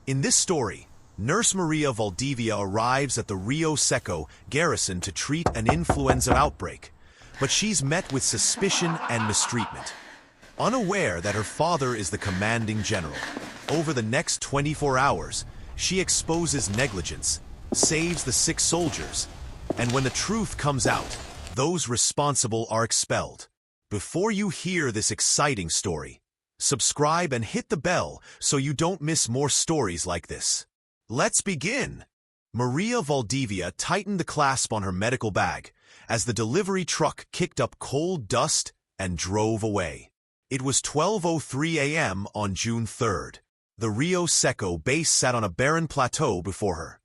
In this story, Nurse María Valdivia arrives at the Rio Seco garrison to treat an influenza outbreak, but she's met with suspicion and mistreatment. Unaware that her father is the commanding general, over the next 24 hours, she exposes negligence, saves the sick soldiers, and when the truth comes out, those responsible are expelled. Before you hear this exciting story, subscribe and hit the bell so you don't miss more stories like this. Let's begin. María Valdivia tightened the clasp on her medical bag as the delivery truck kicked up coal dust and drove away. It was 12:03 a.m. on June 3rd. The Rio Seco base sat on a barren plateau before her.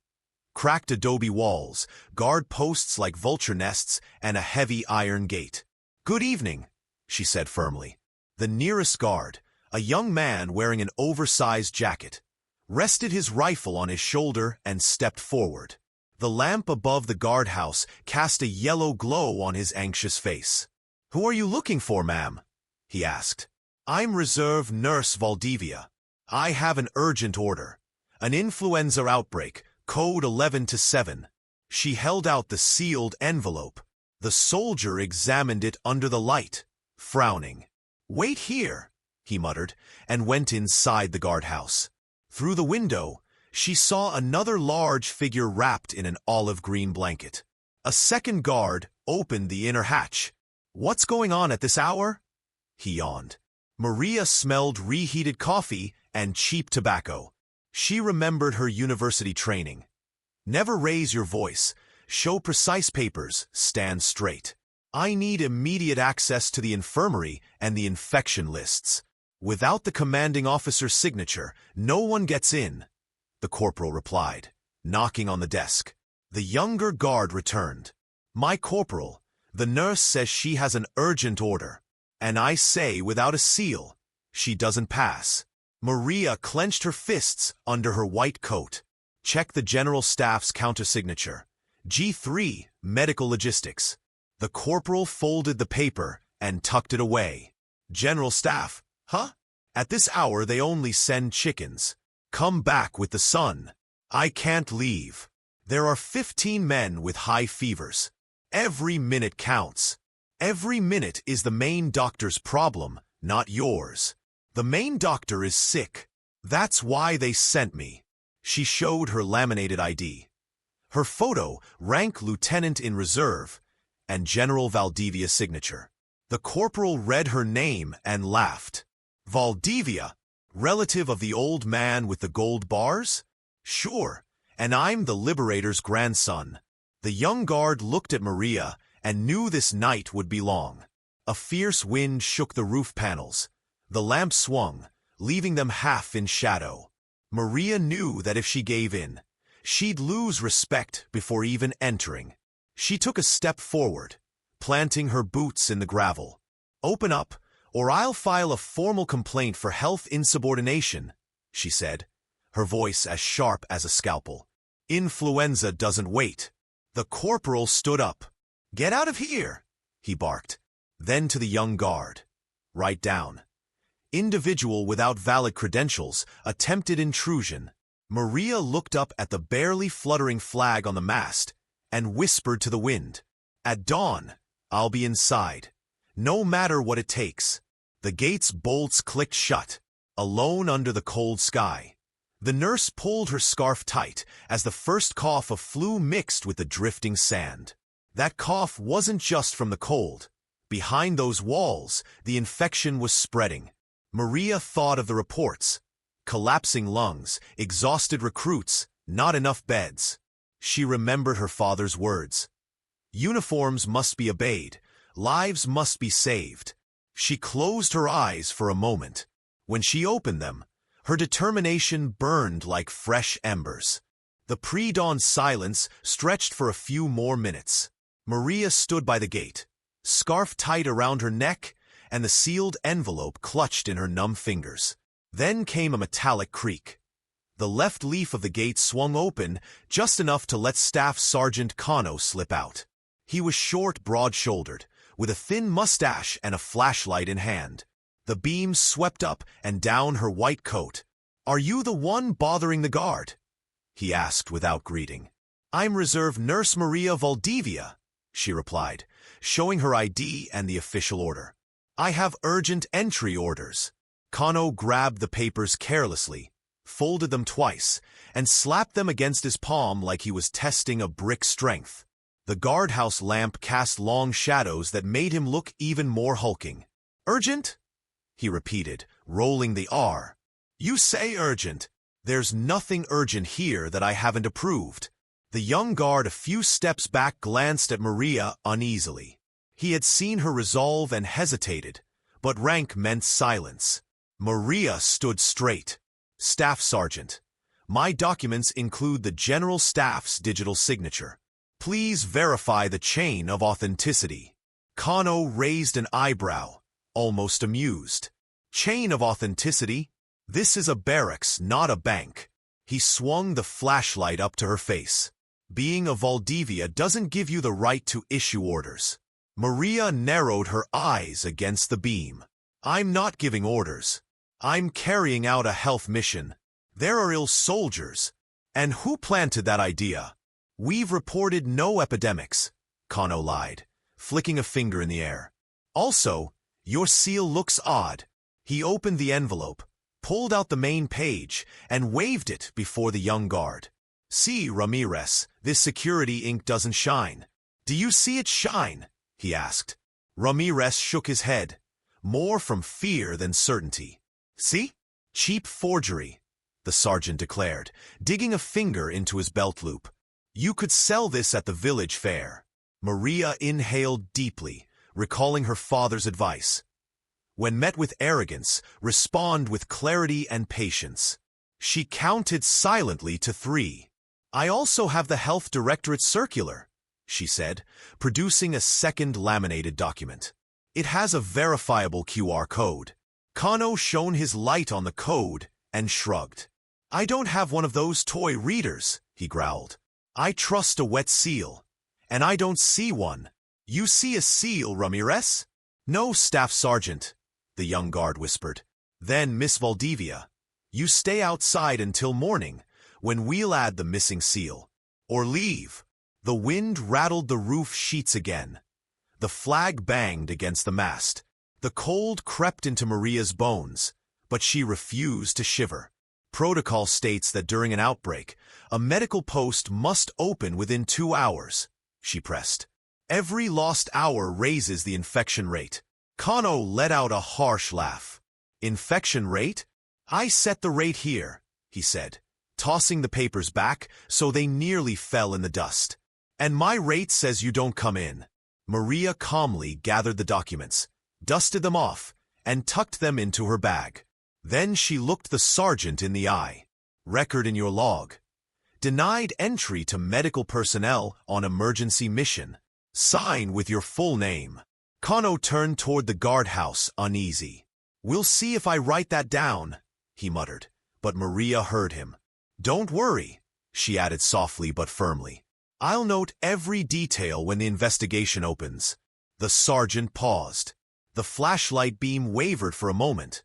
Cracked adobe walls, guard posts like vulture nests, and a heavy iron gate. "Good evening," she said firmly. The nearest guard, a young man wearing an oversized jacket, rested his rifle on his shoulder and stepped forward. The lamp above the guardhouse cast a yellow glow on his anxious face. "Who are you looking for, ma'am?" he asked. "I'm Reserve Nurse Valdivia. I have an urgent order. An influenza outbreak, code 11-7. She held out the sealed envelope. The soldier examined it under the light, frowning. "Wait here," he muttered, and went inside the guardhouse. Through the window, she saw another large figure wrapped in an olive-green blanket. A second guard opened the inner hatch. "What's going on at this hour?" he yawned. Maria smelled reheated coffee and cheap tobacco. She remembered her university training. Never raise your voice. Show precise papers. Stand straight. I need immediate access to the infirmary and the infection lists. Without the commanding officer's signature, no one gets in, the corporal replied, knocking on the desk. The younger guard returned. "My corporal, the nurse says she has an urgent order, and I say without a seal, she doesn't pass." Maria clenched her fists under her white coat. "Check the general staff's countersignature. G3, medical logistics." The corporal folded the paper and tucked it away. "General staff, huh? At this hour they only send chickens. Come back with the sun." "I can't leave. There are 15 men with high fevers. Every minute counts. Every minute is the main doctor's problem, not yours. The main doctor is sick. That's why they sent me." She showed her laminated ID. Her photo, rank lieutenant in reserve, and General Valdivia's signature. The corporal read her name and laughed. "Valdivia, relative of the old man with the gold bars? Sure, and I'm the Liberator's grandson." The young guard looked at Maria and knew this night would be long. A fierce wind shook the roof panels. The lamp swung, leaving them half in shadow. Maria knew that if she gave in, she'd lose respect before even entering. She took a step forward, planting her boots in the gravel. "Open up, or I'll file a formal complaint for health insubordination," she said, her voice as sharp as a scalpel. "Influenza doesn't wait." The corporal stood up. "Get out of here," he barked. Then to the young guard, "Write down. Individual without valid credentials, attempted intrusion." Maria looked up at the barely fluttering flag on the mast and whispered to the wind, "At dawn, I'll be inside, no matter what it takes." The gate's bolts clicked shut, alone under the cold sky. The nurse pulled her scarf tight as the first cough of flu mixed with the drifting sand. That cough wasn't just from the cold. Behind those walls, the infection was spreading. Maria thought of the reports. Collapsing lungs, exhausted recruits, not enough beds. She remembered her father's words. Uniforms must be obeyed. Lives must be saved. She closed her eyes for a moment. When she opened them, her determination burned like fresh embers. The pre-dawn silence stretched for a few more minutes. Maria stood by the gate, scarf tight around her neck, and the sealed envelope clutched in her numb fingers. Then came a metallic creak. The left leaf of the gate swung open, just enough to let Staff Sergeant Cano slip out. He was short, broad-shouldered, with a thin mustache and a flashlight in hand. The beams swept up and down her white coat, "Are you the one bothering the guard?" he asked without greeting. "I'm Reserve Nurse María Valdivia," she replied, showing her ID and the official order. "I have urgent entry orders." Kano grabbed the papers carelessly, folded them twice, and slapped them against his palm like he was testing a brick strength. The guardhouse lamp cast long shadows that made him look even more hulking. "Urgent?" he repeated, rolling the R. "You say urgent. There's nothing urgent here that I haven't approved." The young guard a few steps back glanced at Maria uneasily. He had seen her resolve and hesitated, but rank meant silence. Maria stood straight. "Staff Sergeant, my documents include the General Staff's digital signature. Please verify the chain of authenticity." Kano raised an eyebrow, almost amused. "Chain of authenticity? This is a barracks, not a bank." He swung the flashlight up to her face. "Being a Valdivia doesn't give you the right to issue orders." Maria narrowed her eyes against the beam. "I'm not giving orders. I'm carrying out a health mission. There are ill soldiers. And who planted that idea?" "We've reported no epidemics," Kano lied, flicking a finger in the air. "Also, your seal looks odd." He opened the envelope, pulled out the main page, and waved it before the young guard. "See, Ramirez, this security ink doesn't shine." "Do you see it shine?" he asked. Ramirez shook his head, more from fear than certainty. "See? Cheap forgery," the sergeant declared, digging a finger into his belt loop. "You could sell this at the village fair." Maria inhaled deeply, recalling her father's advice. When met with arrogance, respond with clarity and patience. She counted silently to 3. "I also have the Health Directorate circular," she said, producing a second laminated document. "It has a verifiable QR code." Kano shone his light on the code and shrugged. "I don't have one of those toy readers," he growled. "I trust a wet seal, and I don't see one." "You see a seal, Ramirez?" "No, Staff Sergeant," the young guard whispered. "Then, Miss Valdivia, you stay outside until morning, when we'll add the missing seal. Or leave." The wind rattled the roof sheets again. The flag banged against the mast. The cold crept into Maria's bones, but she refused to shiver. "Protocol states that during an outbreak, a medical post must open within 2 hours," she pressed. "Every lost hour raises the infection rate." Kano let out a harsh laugh. "Infection rate? I set the rate here," he said, tossing the papers back so they nearly fell in the dust. "And my rate says you don't come in." Maria calmly gathered the documents, dusted them off, and tucked them into her bag. Then she looked the sergeant in the eye. "Record in your log. Denied entry to medical personnel on emergency mission. Sign with your full name." Kano turned toward the guardhouse, uneasy. "We'll see if I write that down," he muttered, but Maria heard him. "Don't worry," she added softly but firmly. "I'll note every detail when the investigation opens." The sergeant paused. The flashlight beam wavered for a moment.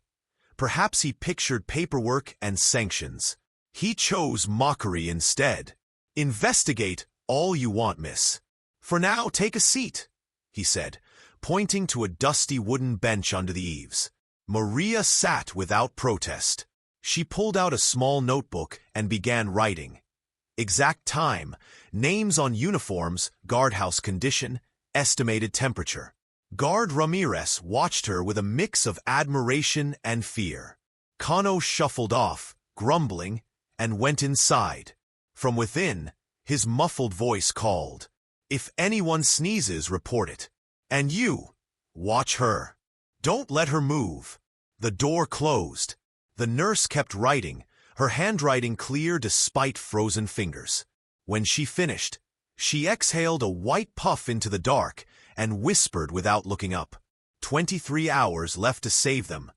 Perhaps he pictured paperwork and sanctions. He chose mockery instead. "Investigate all you want, miss. For now, take a seat," he said, pointing to a dusty wooden bench under the eaves. Maria sat without protest. She pulled out a small notebook and began writing. Exact time, names on uniforms, guardhouse condition, estimated temperature. Guard Ramirez watched her with a mix of admiration and fear. Kano shuffled off, grumbling, and went inside. From within, his muffled voice called, "If anyone sneezes, report it. And you, watch her. Don't let her move." The door closed. The nurse kept writing, her handwriting clear despite frozen fingers. When she finished, she exhaled a white puff into the dark and whispered without looking up. 23 hours left to save them.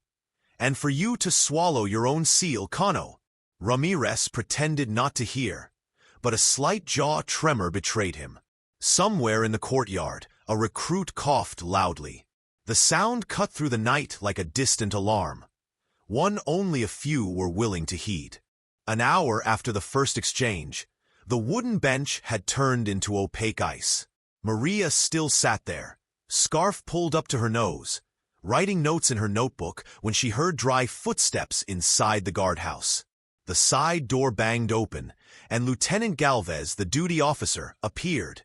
And for you to swallow your own seal, Kano." Ramirez pretended not to hear, but a slight jaw tremor betrayed him. Somewhere in the courtyard, a recruit coughed loudly. The sound cut through the night like a distant alarm. One only a few were willing to heed. An hour after the first exchange, the wooden bench had turned into opaque ice. Maria still sat there, scarf pulled up to her nose, writing notes in her notebook when she heard dry footsteps inside the guardhouse. The side door banged open, and Lieutenant Galvez, the duty officer, appeared.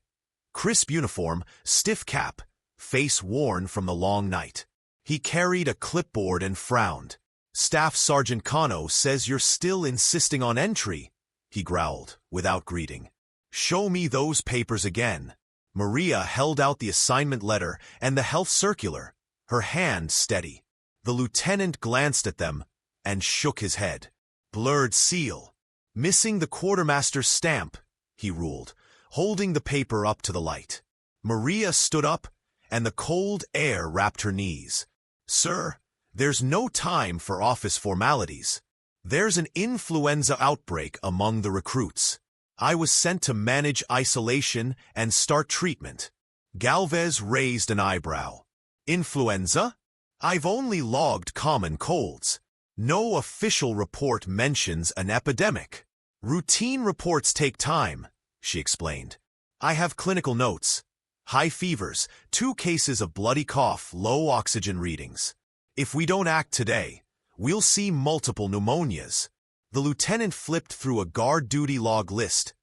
Crisp uniform, stiff cap, face worn from the long night. He carried a clipboard and frowned. "Staff Sergeant Cano says you're still insisting on entry," he growled, without greeting. "Show me those papers again." Maria held out the assignment letter and the health circular, her hand steady. The lieutenant glanced at them and shook his head. "Blurred seal. Missing the quartermaster's stamp," he ruled, holding the paper up to the light. Maria stood up, and the cold air wrapped her knees. "Sir, there's no time for office formalities. There's an influenza outbreak among the recruits. I was sent to manage isolation and start treatment." Galvez raised an eyebrow. "Influenza? I've only logged common colds. No official report mentions an epidemic." "Routine reports take time," she explained. "I have clinical notes. High fevers, 2 cases of bloody cough, low oxygen readings. If we don't act today, we'll see multiple pneumonias." The lieutenant flipped through a guard duty log list,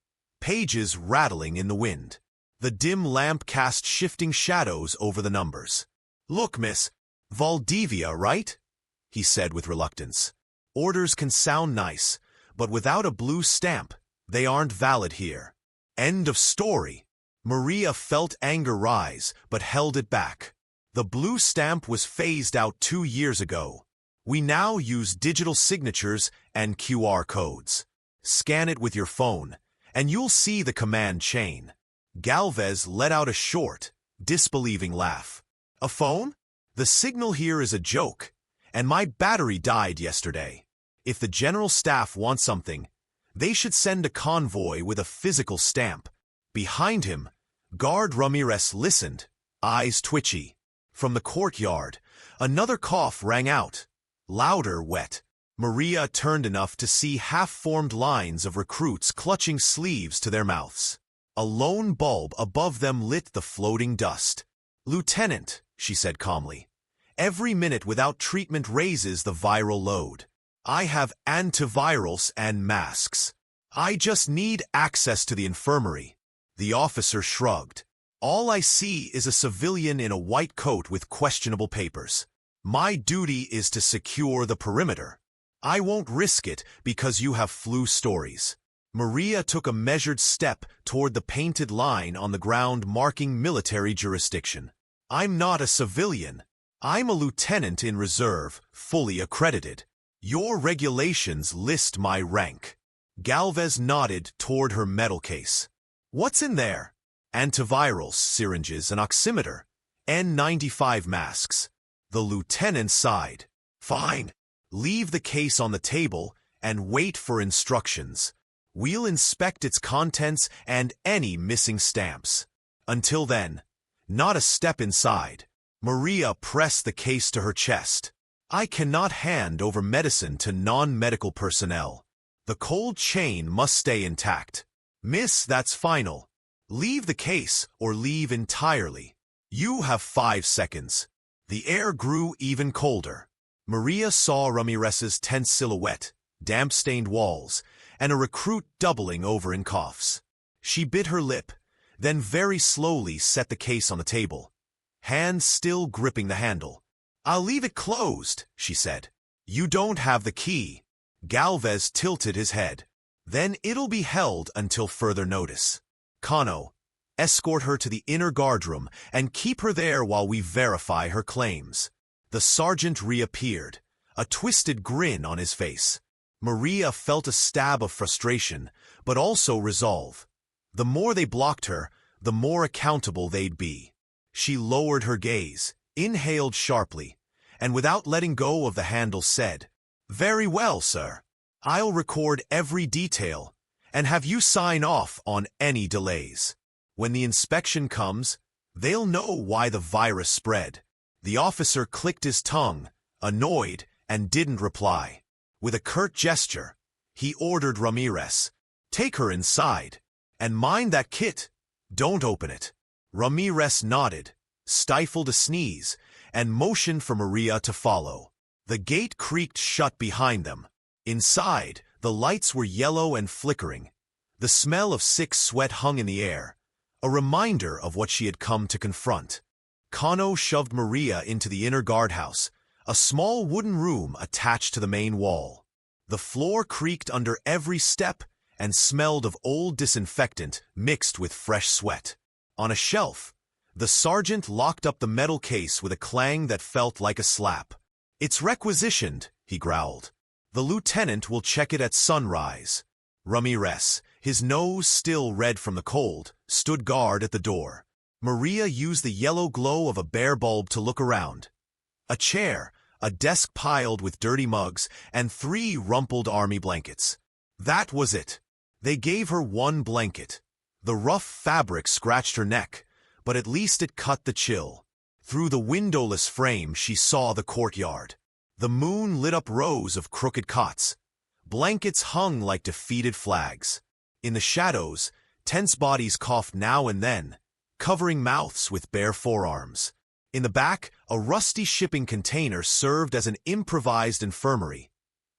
pages rattling in the wind. The dim lamp cast shifting shadows over the numbers. "Look, Miss Valdivia, right?" he said with reluctance. "Orders can sound nice, but without a blue stamp, they aren't valid here." End of story. Maria felt anger rise, but held it back. The blue stamp was phased out 2 years ago. We now use digital signatures and QR codes. Scan it with your phone, and you'll see the command chain. Galvez let out a short, disbelieving laugh. "A phone? The signal here is a joke, and my battery died yesterday. If the general staff wants something, they should send a convoy with a physical stamp." Behind him, Guard Ramirez listened, eyes twitchy. From the courtyard, another cough rang out, louder, wet. Maria turned enough to see half-formed lines of recruits clutching sleeves to their mouths. A lone bulb above them lit the floating dust. "Lieutenant," she said calmly, "every minute without treatment raises the viral load. I have antivirals and masks. I just need access to the infirmary." The officer shrugged. "All I see is a civilian in a white coat with questionable papers. My duty is to secure the perimeter. I won't risk it because you have flu stories." Maria took a measured step toward the painted line on the ground marking military jurisdiction. "I'm not a civilian. I'm a lieutenant in reserve, fully accredited. Your regulations list my rank." Galvez nodded toward her metal case. "What's in there?" "Antivirals, syringes, an oximeter, N95 masks." The lieutenant sighed. "Fine. Leave the case on the table and wait for instructions. We'll inspect its contents and any missing stamps. Until then, not a step inside." Maria pressed the case to her chest. "I cannot hand over medicine to non-medical personnel. The cold chain must stay intact." "Miss, that's final. Leave the case or leave entirely. You have 5 seconds." The air grew even colder. Maria saw Ramirez's tense silhouette, damp-stained walls, and a recruit doubling over in coughs. She bit her lip, then very slowly set the case on the table, hands still gripping the handle. "I'll leave it closed," she said. "You don't have the key." Galvez tilted his head. "Then it'll be held until further notice. Cano, escort her to the inner guardroom and keep her there while we verify her claims." The sergeant reappeared, a twisted grin on his face. Maria felt a stab of frustration, but also resolve. The more they blocked her, the more accountable they'd be. She lowered her gaze, inhaled sharply, and without letting go of the handle said, "Very well, sir. I'll record every detail and have you sign off on any delays. When the inspection comes, they'll know why the virus spread." The officer clicked his tongue, annoyed and didn't reply. With a curt gesture, he ordered Ramirez, "Take her inside, and mind that kit. Don't open it." Ramirez nodded, stifled a sneeze, and motioned for Maria to follow. The gate creaked shut behind them. Inside, the lights were yellow and flickering. The smell of sick sweat hung in the air, a reminder of what she had come to confront. Cano shoved Maria into the inner guardhouse, a small wooden room attached to the main wall. The floor creaked under every step and smelled of old disinfectant mixed with fresh sweat. On a shelf, the sergeant locked up the metal case with a clang that felt like a slap. "It's requisitioned," he growled. "The lieutenant will check it at sunrise." Ramirez, his nose still red from the cold, stood guard at the door. Maria used the yellow glow of a bare bulb to look around. A chair, a desk piled with dirty mugs, and 3 rumpled army blankets. That was it. They gave her one blanket. The rough fabric scratched her neck, but at least it cut the chill. Through the windowless frame she saw the courtyard. The moon lit up rows of crooked cots. Blankets hung like defeated flags. In the shadows, tense bodies coughed now and then, covering mouths with bare forearms. In the back, a rusty shipping container served as an improvised infirmary.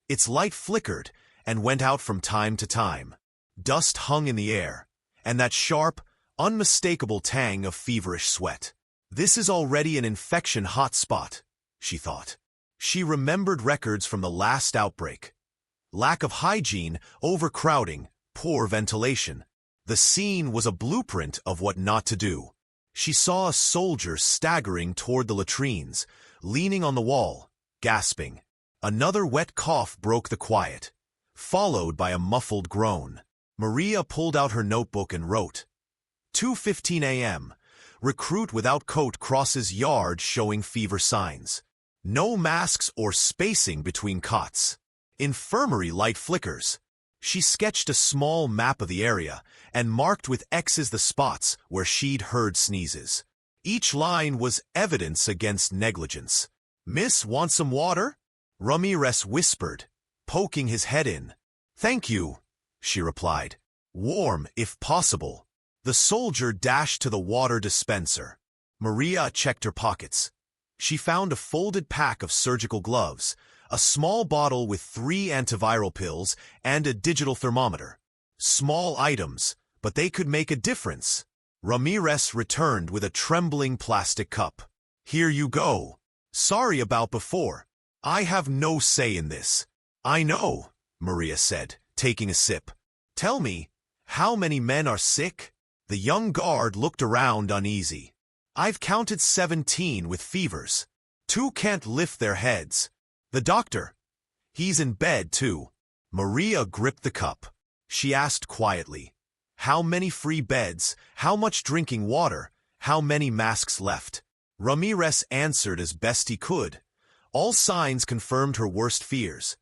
Its light flickered and went out from time to time. Dust hung in the air, and that sharp, unmistakable tang of feverish sweat. "This is already an infection hotspot," she thought. She remembered records from the last outbreak. Lack of hygiene, overcrowding, poor ventilation. The scene was a blueprint of what not to do. She saw a soldier staggering toward the latrines, leaning on the wall, gasping. Another wet cough broke the quiet, followed by a muffled groan. Maria pulled out her notebook and wrote, 2:15 a.m. Recruit without coat crosses yard showing fever signs. No masks or spacing between cots. Infirmary light flickers. She sketched a small map of the area and marked with X's the spots where she'd heard sneezes. Each line was evidence against negligence. "Miss, want some water?" Ramirez whispered, poking his head in. "Thank you," she replied. "Warm, if possible." The soldier dashed to the water dispenser. Maria checked her pockets. She found a folded pack of surgical gloves, a small bottle with 3 antiviral pills, and a digital thermometer. Small items, but they could make a difference. Ramirez returned with a trembling plastic cup. "Here you go. Sorry about before. I have no say in this." "I know," Maria said, taking a sip. "Tell me, how many men are sick?" The young guard looked around uneasy. "I've counted 17 with fevers. 2 can't lift their heads. The doctor, he's in bed too." Maria gripped the cup. She asked quietly, "How many free beds? How much drinking water? How many masks left?" Ramirez answered as best he could. All signs confirmed her worst fears.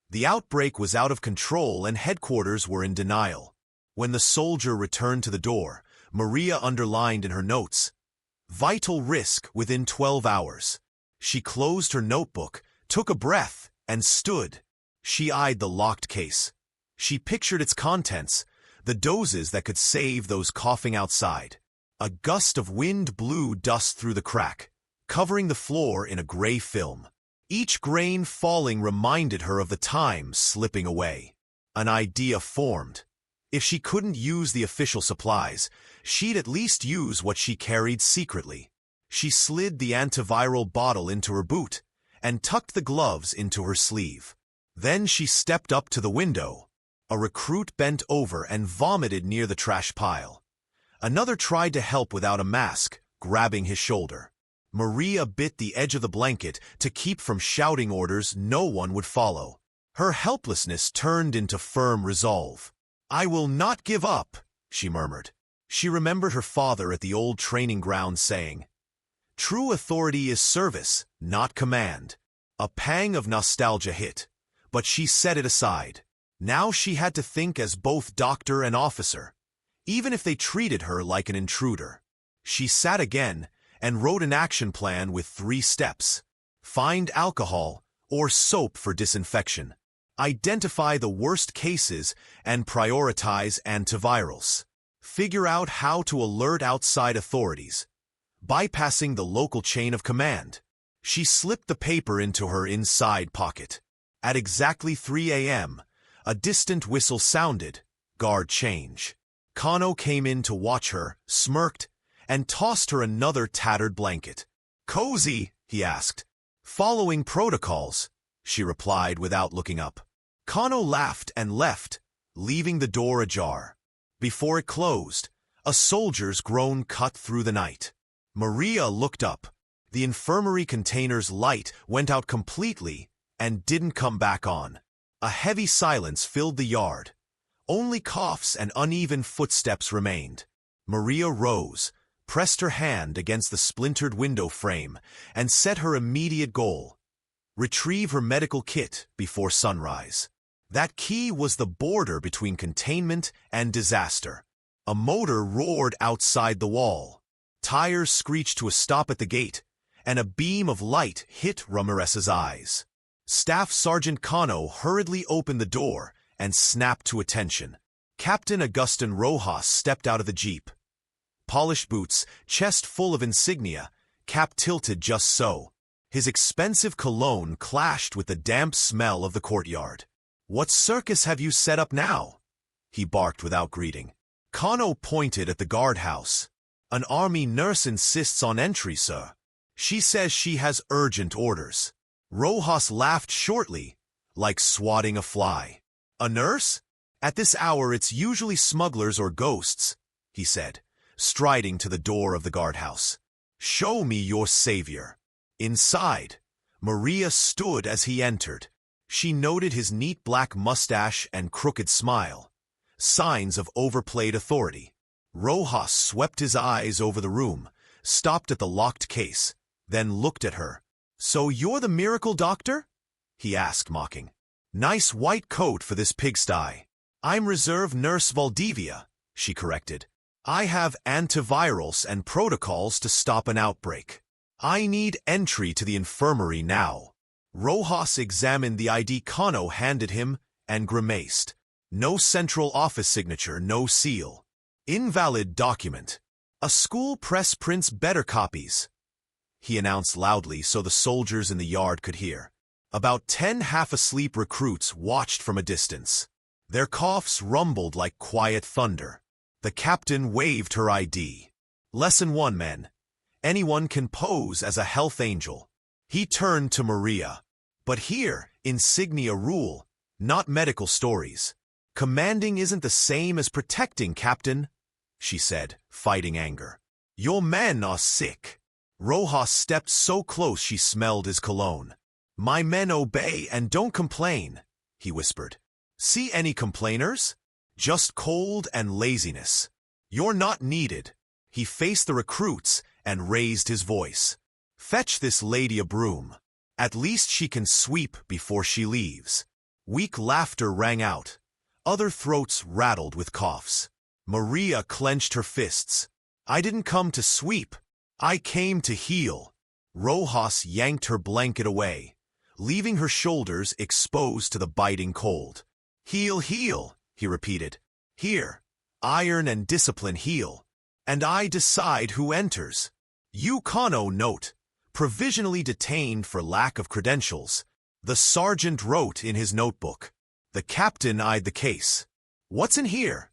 The outbreak was out of control and headquarters were in denial. When the soldier returned to the door, Maria underlined in her notes, "Vital risk within 12 hours." She closed her notebook, took a breath, and stood. She eyed the locked case. She pictured its contents, the doses that could save those coughing outside. A gust of wind blew dust through the crack, covering the floor in a gray film. Each grain falling reminded her of the time slipping away. An idea formed. If she couldn't use the official supplies, she'd at least use what she carried secretly. She slid the antiviral bottle into her boot and tucked the gloves into her sleeve. Then she stepped up to the window. A recruit bent over and vomited near the trash pile. Another tried to help without a mask, grabbing his shoulder. Maria bit the edge of the blanket to keep from shouting orders no one would follow. Her helplessness turned into firm resolve. "I will not give up," she murmured. She remembered her father at the old training ground saying, "True authority is service, not command." A pang of nostalgia hit, but she set it aside. Now she had to think as both doctor and officer, even if they treated her like an intruder. She sat again and wrote an action plan with 3 steps. Find alcohol, or soap for disinfection. Identify the worst cases and prioritize antivirals. Figure out how to alert outside authorities, bypassing the local chain of command. She slipped the paper into her inside pocket. At exactly 3 a.m., a distant whistle sounded. Guard change. Kano came in to watch her, smirked, and tossed her another tattered blanket. "Cozy?" he asked. "Following protocols," she replied without looking up. Kano laughed and left, leaving the door ajar. Before it closed, a soldier's groan cut through the night. Maria looked up. The infirmary container's light went out completely and didn't come back on. A heavy silence filled the yard. Only coughs and uneven footsteps remained. Maria rose, pressed her hand against the splintered window frame, and set her immediate goal: retrieve her medical kit before sunrise. That key was the border between containment and disaster. A motor roared outside the wall. Tires screeched to a stop at the gate, and a beam of light hit Ramirez's eyes. Staff Sergeant Cano hurriedly opened the door and snapped to attention. Captain Agustin Rojas stepped out of the jeep. Polished boots, chest full of insignia, cap tilted just so. His expensive cologne clashed with the damp smell of the courtyard. "What circus have you set up now?" he barked without greeting. Kano pointed at the guardhouse. "An army nurse insists on entry, sir. She says she has urgent orders." Rojas laughed shortly, like swatting a fly. "A nurse? At this hour it's usually smugglers or ghosts," he said, striding to the door of the guardhouse. "Show me your savior." Inside, Maria stood as he entered. She noted his neat black mustache and crooked smile, signs of overplayed authority. Rojas swept his eyes over the room, stopped at the locked case, then looked at her. "So you're the miracle doctor?" he asked, mocking. "Nice white coat for this pigsty." "I'm Reserve Nurse Valdivia," she corrected. "I have antivirals and protocols to stop an outbreak. I need entry to the infirmary now." Rojas examined the ID Kano handed him and grimaced. "No central office signature, no seal. Invalid document. A school press prints better copies," he announced loudly so the soldiers in the yard could hear. About 10 half-asleep recruits watched from a distance. Their coughs rumbled like quiet thunder. The captain waved her ID. "Lesson 1, men. Anyone can pose as a health angel." He turned to Maria. "But here, insignia rule, not medical stories. Commanding isn't the same as protecting, Captain," she said, fighting anger. "Your men are sick." Rojas stepped so close she smelled his cologne. "My men obey and don't complain," he whispered. "See any complainers? Just cold and laziness. You're not needed." He faced the recruits and raised his voice. "Fetch this lady a broom. At least she can sweep before she leaves." Weak laughter rang out. Other throats rattled with coughs. Maria clenched her fists. "I didn't come to sweep. I came to heal." Rojas yanked her blanket away, leaving her shoulders exposed to the biting cold. "Heal, heal," he repeated. "Here, iron and discipline heal. And I decide who enters. You Kano note, provisionally detained for lack of credentials," the sergeant wrote in his notebook. The captain eyed the case. "What's in here?"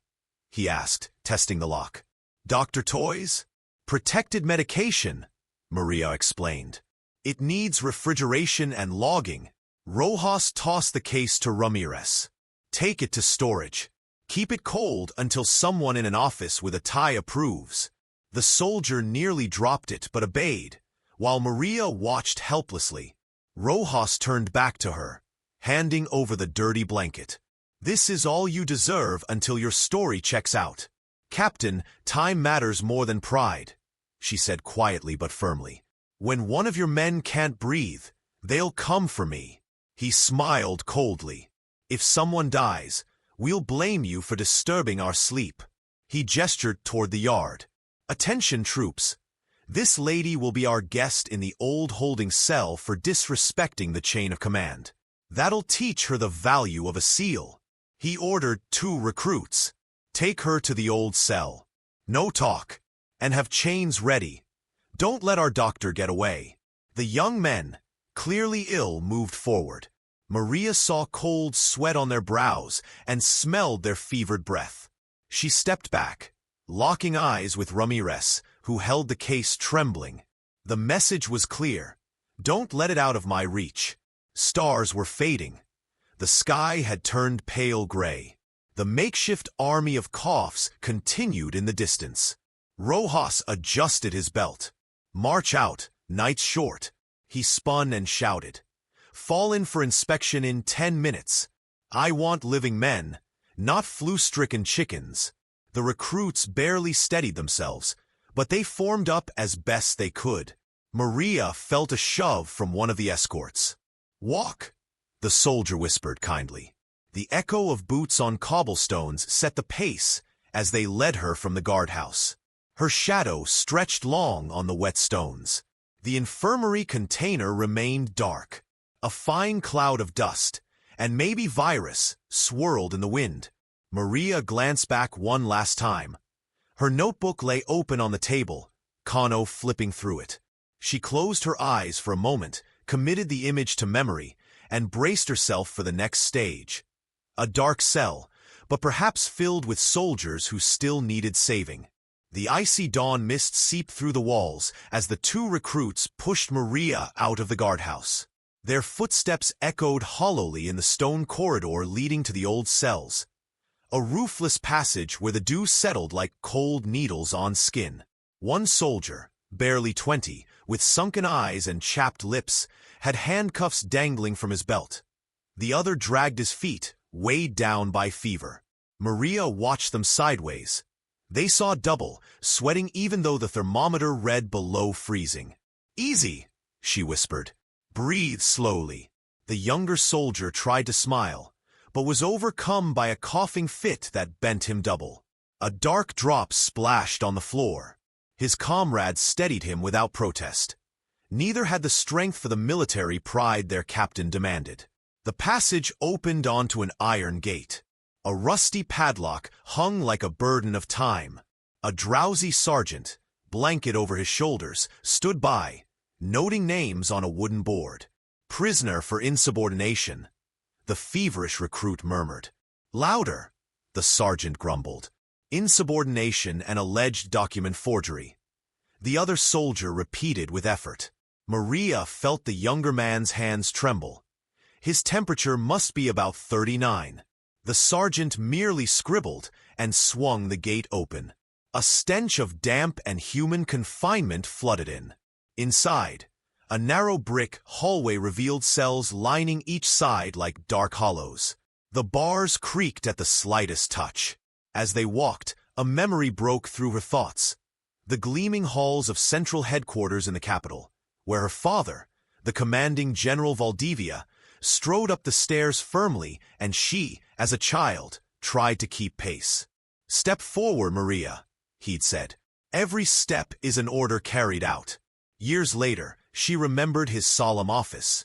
he asked, testing the lock. "Dr. Toys? Protected medication," Maria explained. "It needs refrigeration and logging." Rojas tossed the case to Ramirez. "Take it to storage. Keep it cold until someone in an office with a tie approves." The soldier nearly dropped it but obeyed, while Maria watched helplessly. Rojas turned back to her, handing over the dirty blanket. "This is all you deserve until your story checks out. Captain, time matters more than pride," she said quietly but firmly. "When one of your men can't breathe, they'll come for me." He smiled coldly. "If someone dies, we'll blame you for disturbing our sleep." He gestured toward the yard. "Attention, troops. This lady will be our guest in the old holding cell for disrespecting the chain of command. That'll teach her the value of a SEAL. He ordered 2 recruits. Take her to the old cell. No talk. And have chains ready. Don't let our doctor get away. The young men, clearly ill, moved forward. Maria saw cold sweat on their brows and smelled their fevered breath. She stepped back, locking eyes with Ramirez, who held the case trembling. The message was clear. Don't let it out of my reach. Stars were fading. The sky had turned pale gray. The makeshift army of coughs continued in the distance. Rojas adjusted his belt. March out, night's short. He spun and shouted. Fall in for inspection in 10 minutes. I want living men, not flu-stricken chickens. The recruits barely steadied themselves, but they formed up as best they could. Maria felt a shove from one of the escorts. Walk, the soldier whispered kindly. The echo of boots on cobblestones set the pace as they led her from the guardhouse. Her shadow stretched long on the wet stones. The infirmary container remained dark. A fine cloud of dust, and maybe virus, swirled in the wind. Maria glanced back one last time. Her notebook lay open on the table, Kano flipping through it. She closed her eyes for a moment, committed the image to memory, and braced herself for the next stage. A dark cell, but perhaps filled with soldiers who still needed saving. The icy dawn mist seeped through the walls as the 2 recruits pushed Maria out of the guardhouse. Their footsteps echoed hollowly in the stone corridor leading to the old cells. A roofless passage where the dew settled like cold needles on skin. One soldier, barely 20, with sunken eyes and chapped lips, had handcuffs dangling from his belt. The other dragged his feet, weighed down by fever. Maria watched them sideways. They saw double, sweating even though the thermometer read below freezing. Easy, she whispered. Breathe slowly. The younger soldier tried to smile, but was overcome by a coughing fit that bent him double. A dark drop splashed on the floor. His comrades steadied him without protest. Neither had the strength for the military pride their captain demanded. The passage opened onto an iron gate. A rusty padlock hung like a burden of time. A drowsy sergeant, blanket over his shoulders, stood by, noting names on a wooden board. Prisoner for insubordination, the feverish recruit murmured. Louder, the sergeant grumbled. Insubordination and alleged document forgery. The other soldier repeated with effort. Maria felt the younger man's hands tremble. His temperature must be about 39. The sergeant merely scribbled and swung the gate open. A stench of damp and human confinement flooded in. Inside, a narrow brick hallway revealed cells lining each side like dark hollows. The bars creaked at the slightest touch. As they walked, a memory broke through her thoughts. The gleaming halls of central headquarters in the capital, where her father, the commanding General Valdivia, strode up the stairs firmly, and she, as a child, tried to keep pace. Step forward, Maria, he'd said. Every step is an order carried out. Years later, she remembered his solemn office.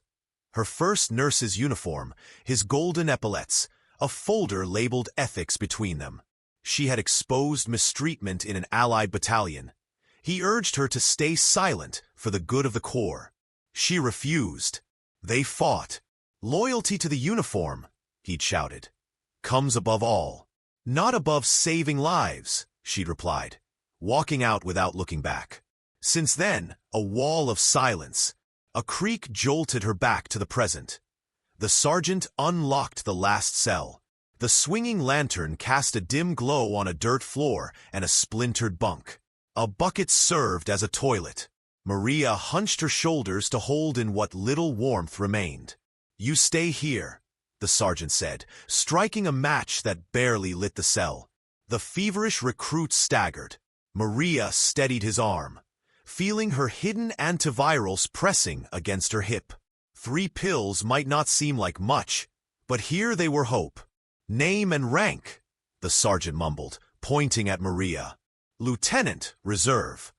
Her first nurse's uniform, his golden epaulets, a folder labeled ethics between them. She had exposed mistreatment in an allied battalion. He urged her to stay silent for the good of the Corps. She refused. They fought. Loyalty to the uniform, he'd shouted, comes above all. Not above saving lives, she'd replied, walking out without looking back. Since then, a wall of silence. A creak jolted her back to the present. The sergeant unlocked the last cell. The swinging lantern cast a dim glow on a dirt floor and a splintered bunk. A bucket served as a toilet. Maria hunched her shoulders to hold in what little warmth remained. You stay here, the sergeant said, striking a match that barely lit the cell. The feverish recruit staggered. Maria steadied his arm, feeling her hidden antivirals pressing against her hip. 3 pills might not seem like much, but here they were hope. Name and rank, the sergeant mumbled, pointing at Maria. Lieutenant, Reserve.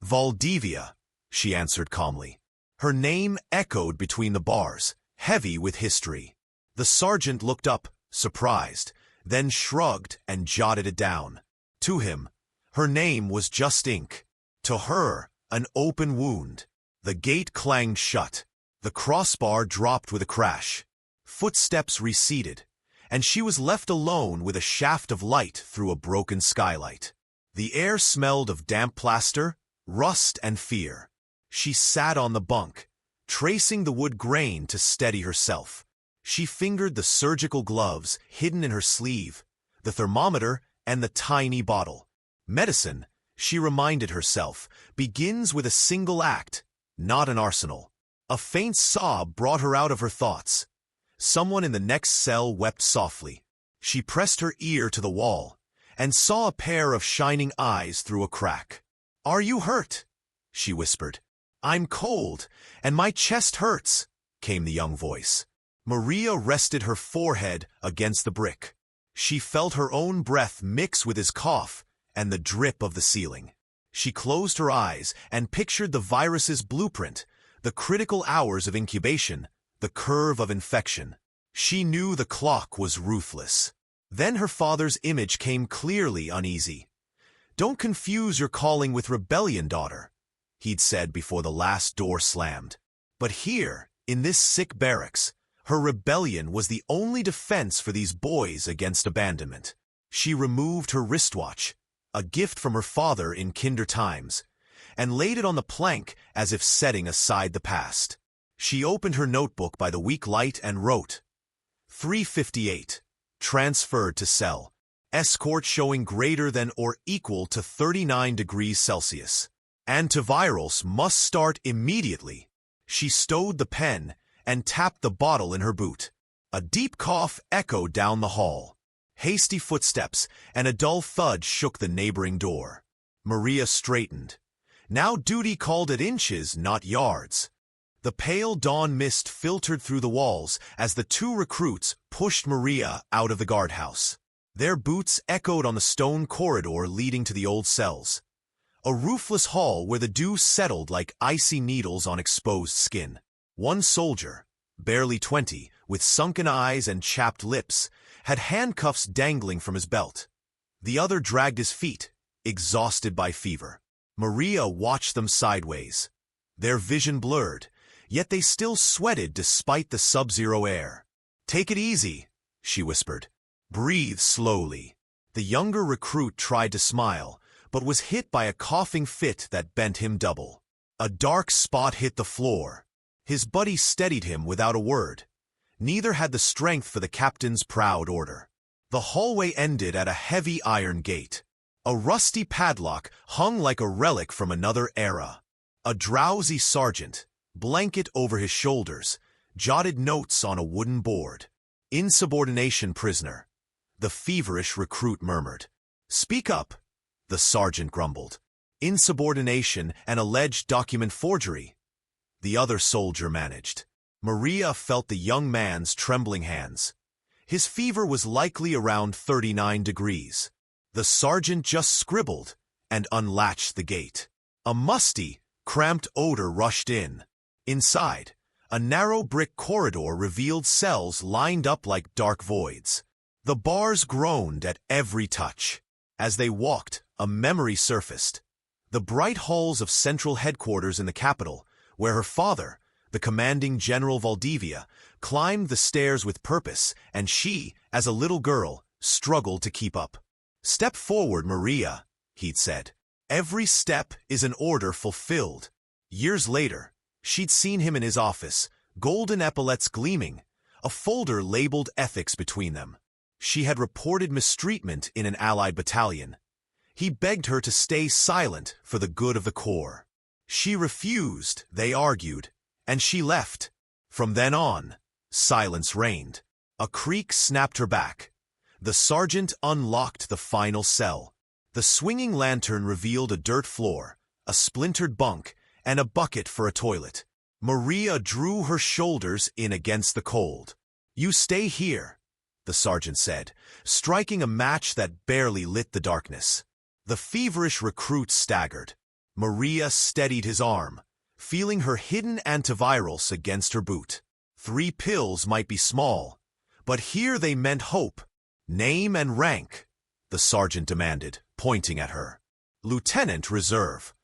Valdivia, she answered calmly. Her name echoed between the bars, heavy with history. The sergeant looked up, surprised, then shrugged and jotted it down. To him, her name was just ink. To her, an open wound. The gate clanged shut. The crossbar dropped with a crash. Footsteps receded, and she was left alone with a shaft of light through a broken skylight. The air smelled of damp plaster, rust and fear. She sat on the bunk, tracing the wood grain to steady herself. She fingered the surgical gloves hidden in her sleeve, the thermometer, and the tiny bottle. Medicine, she reminded herself, begins with a single act, not an arsenal. A faint sob brought her out of her thoughts. Someone in the next cell wept softly. She pressed her ear to the wall and saw a pair of shining eyes through a crack. "Are you hurt?" she whispered. "I'm cold, and my chest hurts," came the young voice. Maria rested her forehead against the brick. She felt her own breath mix with his cough and the drip of the ceiling. She closed her eyes and pictured the virus's blueprint, the critical hours of incubation, the curve of infection. She knew the clock was ruthless. Then her father's image came clearly uneasy. "Don't confuse your calling with rebellion, daughter," he'd said before the last door slammed. But here, in this sick barracks, her rebellion was the only defense for these boys against abandonment. She removed her wristwatch, a gift from her father in kinder times, and laid it on the plank as if setting aside the past. She opened her notebook by the weak light and wrote, 3:58, transferred to cell. Escort showing greater than or equal to 39 degrees Celsius. Antivirals must start immediately. She stowed the pen and tapped the bottle in her boot. A deep cough echoed down the hall. Hasty footsteps and a dull thud shook the neighboring door. Maria straightened. Now duty called it inches, not yards. The pale dawn mist filtered through the walls as the two recruits pushed Maria out of the guardhouse. Their boots echoed on the stone corridor leading to the old cells. A roofless hall where the dew settled like icy needles on exposed skin. One soldier, barely 20, with sunken eyes and chapped lips, had handcuffs dangling from his belt. The other dragged his feet, exhausted by fever. Maria watched them sideways. Their vision blurred, yet they still sweated despite the sub-zero air. "Take it easy," she whispered. "Breathe slowly." The younger recruit tried to smile, but was hit by a coughing fit that bent him double. A dark spot hit the floor. His buddy steadied him without a word. Neither had the strength for the captain's proud order. The hallway ended at a heavy iron gate. A rusty padlock hung like a relic from another era. A drowsy sergeant, blanket over his shoulders, jotted notes on a wooden board. "Insubordination prisoner," the feverish recruit murmured. "Speak up," the sergeant grumbled. "Insubordination and alleged document forgery," the other soldier managed. Maria felt the young man's trembling hands. His fever was likely around 39 degrees. The sergeant just scribbled and unlatched the gate. A musty, cramped odor rushed in. Inside, a narrow brick corridor revealed cells lined up like dark voids. The bars groaned at every touch. As they walked, a memory surfaced. The bright halls of central headquarters in the capital, where her father, the commanding General Valdivia, climbed the stairs with purpose, and she, as a little girl, struggled to keep up. "Step forward, Maria," he'd said. "Every step is an order fulfilled." Years later, she'd seen him in his office, golden epaulets gleaming, a folder labeled ethics between them. She had reported mistreatment in an Allied battalion. He begged her to stay silent for the good of the Corps. She refused, they argued, and she left. From then on, silence reigned. A creak snapped her back. The sergeant unlocked the final cell. The swinging lantern revealed a dirt floor, a splintered bunk, and a bucket for a toilet. Maria drew her shoulders in against the cold. "You stay here," the sergeant said, striking a match that barely lit the darkness. The feverish recruit staggered. Maria steadied his arm, feeling her hidden antivirals against her boot. 3 pills might be small, but here they meant hope. Name and rank, the sergeant demanded, pointing at her. Lieutenant Reserve.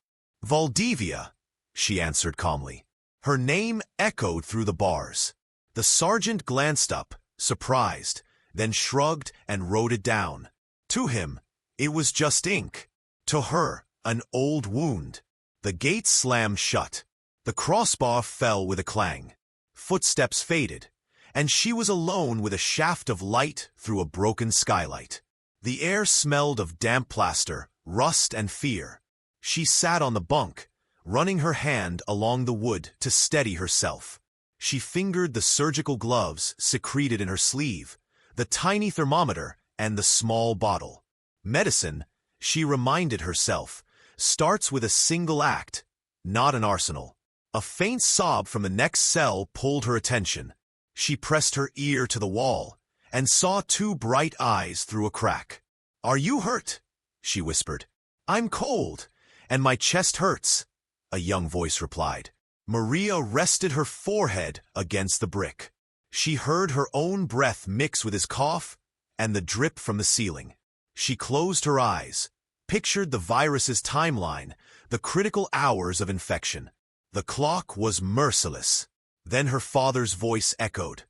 Valdivia, she answered calmly. Her name echoed through the bars. The sergeant glanced up, surprised, then shrugged and wrote it down. To him, it was just ink. To her, an old wound. The gate slammed shut. The crossbar fell with a clang. Footsteps faded, and she was alone with a shaft of light through a broken skylight. The air smelled of damp plaster, rust and fear. She sat on the bunk, running her hand along the wood to steady herself. She fingered the surgical gloves secreted in her sleeve, the tiny thermometer, and the small bottle. Medicine, she reminded herself, starts with a single act, not an arsenal. A faint sob from the next cell pulled her attention. She pressed her ear to the wall and saw 2 bright eyes through a crack. "Are you hurt?" she whispered. "I'm cold, and my chest hurts," a young voice replied. Maria rested her forehead against the brick. She heard her own breath mix with his cough and the drip from the ceiling. She closed her eyes, pictured the virus's timeline, the critical hours of infection. The clock was merciless. Then her father's voice echoed.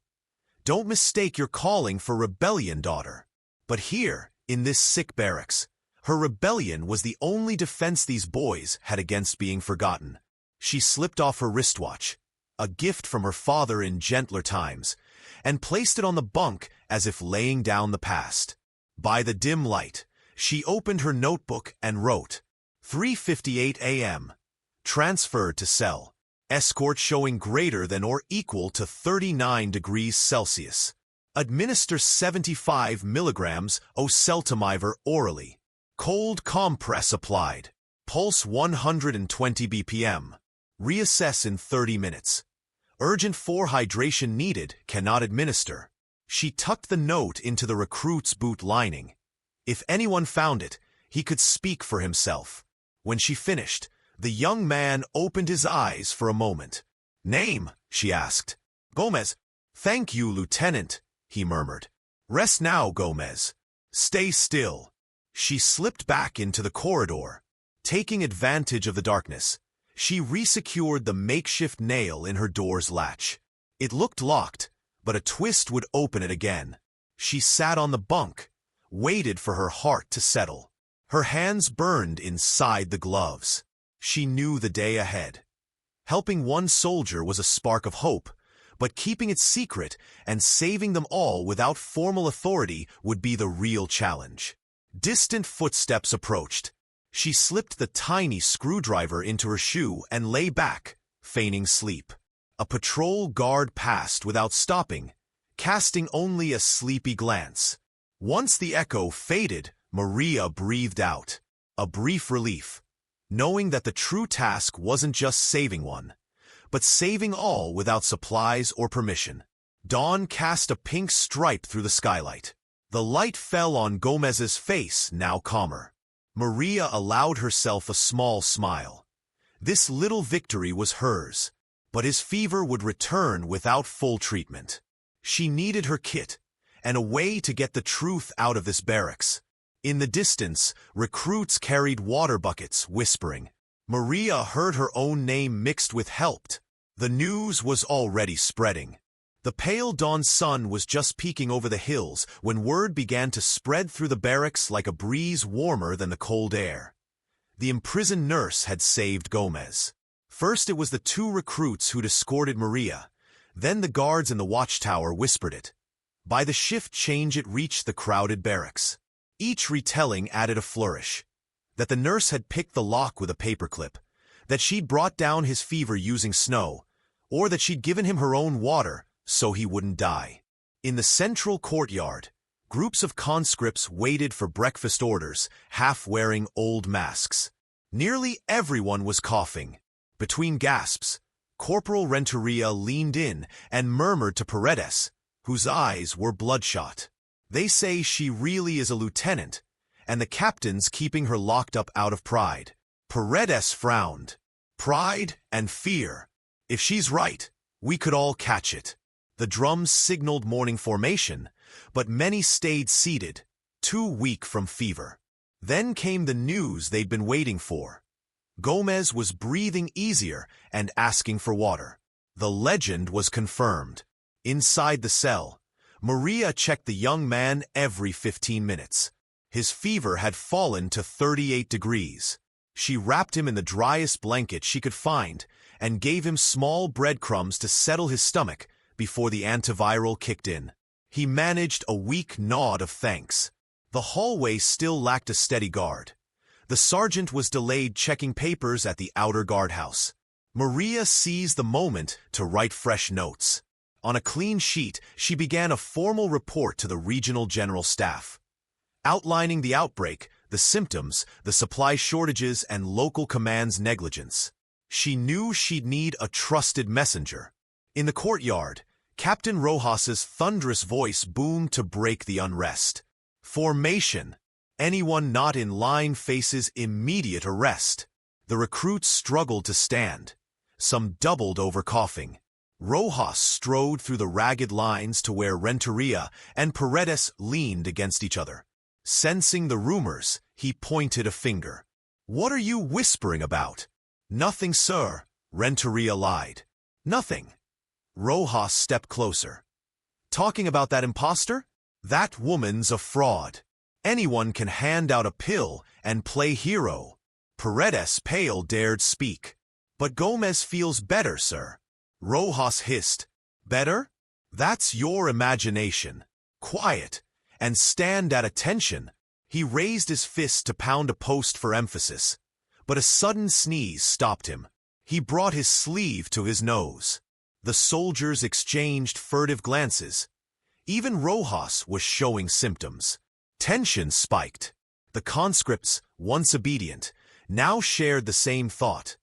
"Don't mistake your calling for rebellion, daughter." But here, in this sick barracks, her rebellion was the only defense these boys had against being forgotten. She slipped off her wristwatch, a gift from her father in gentler times, and placed it on the bunk as if laying down the past. By the dim light, she opened her notebook and wrote, 3:58 a.m. Transferred to cell. Escort showing greater than or equal to 39 degrees Celsius. Administer 75 milligrams oseltamivir orally. Cold compress applied. Pulse 120 BPM. Reassess in 30 minutes. Urgent 4 hydration needed, cannot administer. She tucked the note into the recruit's boot lining. If anyone found it, he could speak for himself. When she finished, the young man opened his eyes for a moment. "Name?" she asked. "Gomez." "Thank you, Lieutenant," he murmured. "Rest now, Gomez. Stay still." She slipped back into the corridor. Taking advantage of the darkness, she resecured the makeshift nail in her door's latch. It looked locked, but a twist would open it again. She sat on the bunk, waited for her heart to settle. Her hands burned inside the gloves. She knew the day ahead. Helping one soldier was a spark of hope, but keeping it secret and saving them all without formal authority would be the real challenge. Distant footsteps approached. She slipped the tiny screwdriver into her shoe and lay back, feigning sleep. A patrol guard passed without stopping, casting only a sleepy glance. Once the echo faded, Maria breathed out, a brief relief, knowing that the true task wasn't just saving one, but saving all without supplies or permission. Dawn cast a pink stripe through the skylight. The light fell on Gomez's face, now calmer. Maria allowed herself a small smile. This little victory was hers, but his fever would return without full treatment. She needed her kit, and a way to get the truth out of this barracks. In the distance, recruits carried water buckets, whispering. Maria heard her own name mixed with helped. The news was already spreading. The pale dawn sun was just peeking over the hills when word began to spread through the barracks like a breeze warmer than the cold air. The imprisoned nurse had saved Gomez. First it was the 2 recruits who'd escorted Maria. Then the guards in the watchtower whispered it. By the shift change it reached the crowded barracks. Each retelling added a flourish. That the nurse had picked the lock with a paperclip, that she'd brought down his fever using snow, or that she'd given him her own water so he wouldn't die. In the central courtyard, groups of conscripts waited for breakfast orders, half wearing old masks. Nearly everyone was coughing. Between gasps, Corporal Renteria leaned in and murmured to Paredes, whose eyes were bloodshot. "They say she really is a lieutenant, and the captain's keeping her locked up out of pride." Paredes frowned. Pride and fear. If she's right, we could all catch it. The drums signaled morning formation, but many stayed seated, too weak from fever. Then came the news they'd been waiting for. Gomez was breathing easier and asking for water. The legend was confirmed. Inside the cell, Maria checked the young man every 15 minutes. His fever had fallen to 38 degrees. She wrapped him in the driest blanket she could find and gave him small breadcrumbs to settle his stomach before the antiviral kicked in. He managed a weak nod of thanks. The hallway still lacked a steady guard. The sergeant was delayed checking papers at the outer guardhouse. Maria seized the moment to write fresh notes. On a clean sheet, she began a formal report to the regional general staff, outlining the outbreak, the symptoms, the supply shortages, and local command's negligence. She knew she'd need a trusted messenger. In the courtyard, Captain Rojas's thunderous voice boomed to break the unrest. Formation. Anyone not in line faces immediate arrest. The recruits struggled to stand. Some doubled over coughing. Rojas strode through the ragged lines to where Renteria and Paredes leaned against each other. Sensing the rumors, he pointed a finger. "What are you whispering about?" "Nothing, sir," Renteria lied. "Nothing." Rojas stepped closer. "Talking about that imposter? That woman's a fraud. Anyone can hand out a pill and play hero." Paredes, pale, dared speak. "But Gomez feels better, sir." Rojas hissed. "Better? That's your imagination. Quiet, and stand at attention." He raised his fist to pound a post for emphasis, but a sudden sneeze stopped him. He brought his sleeve to his nose. The soldiers exchanged furtive glances. Even Rojas was showing symptoms. Tension spiked. The conscripts, once obedient, now shared the same thought.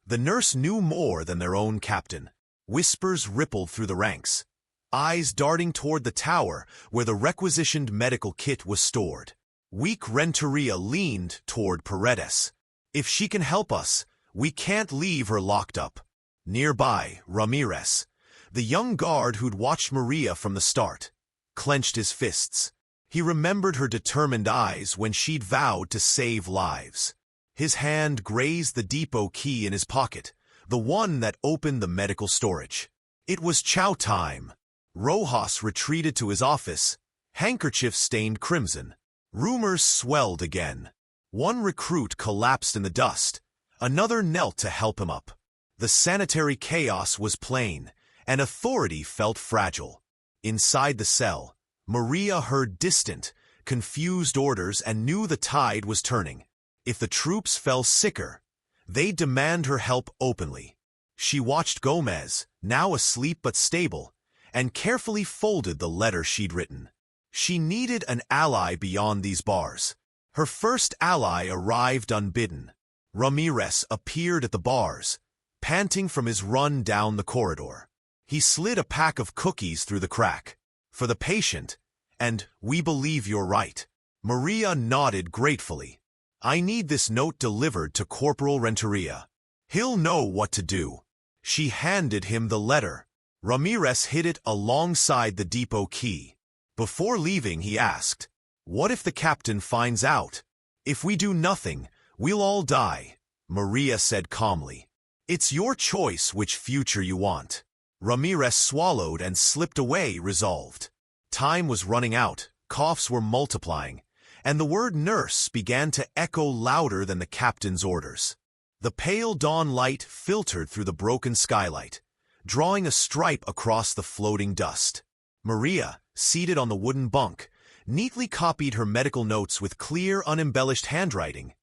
The nurse knew more than their own captain. Whispers rippled through the ranks, eyes darting toward the tower where the requisitioned medical kit was stored. Weak Renteria leaned toward Paredes. "If she can help us, we can't leave her locked up." Nearby, Ramirez, the young guard who'd watched Maria from the start, clenched his fists. He remembered her determined eyes when she'd vowed to save lives. His hand grazed the depot key in his pocket, the one that opened the medical storage. It was chow time. Rojas retreated to his office, handkerchief stained crimson. Rumors swelled again. One recruit collapsed in the dust. Another knelt to help him up. The sanitary chaos was plain, and authority felt fragile. Inside the cell, Maria heard distant, confused orders and knew the tide was turning. If the troops fell sicker, they'd demand her help openly. She watched Gomez, now asleep but stable, and carefully folded the letter she'd written. She needed an ally beyond these bars. Her first ally arrived unbidden. Ramirez appeared at the bars, panting from his run down the corridor. He slid a pack of cookies through the crack. "For the patient, and we believe you're right." Maria nodded gratefully. "I need this note delivered to Corporal Renteria. He'll know what to do." She handed him the letter. Ramirez hid it alongside the depot key. Before leaving, he asked, "What if the captain finds out? If we do nothing, we'll all die," Maria said calmly. "It's your choice which future you want." Ramirez swallowed and slipped away, resolved. Time was running out, coughs were multiplying, and the word nurse began to echo louder than the captain's orders. The pale dawn light filtered through the broken skylight, drawing a stripe across the floating dust. Maria, seated on the wooden bunk, neatly copied her medical notes with clear, unembellished handwriting.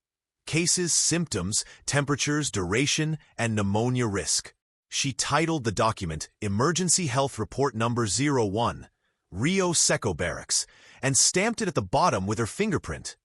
Cases, symptoms, temperatures, duration, and pneumonia risk. She titled the document Emergency Health Report Number 01, Rio Seco Barracks, and stamped it at the bottom with her fingerprint.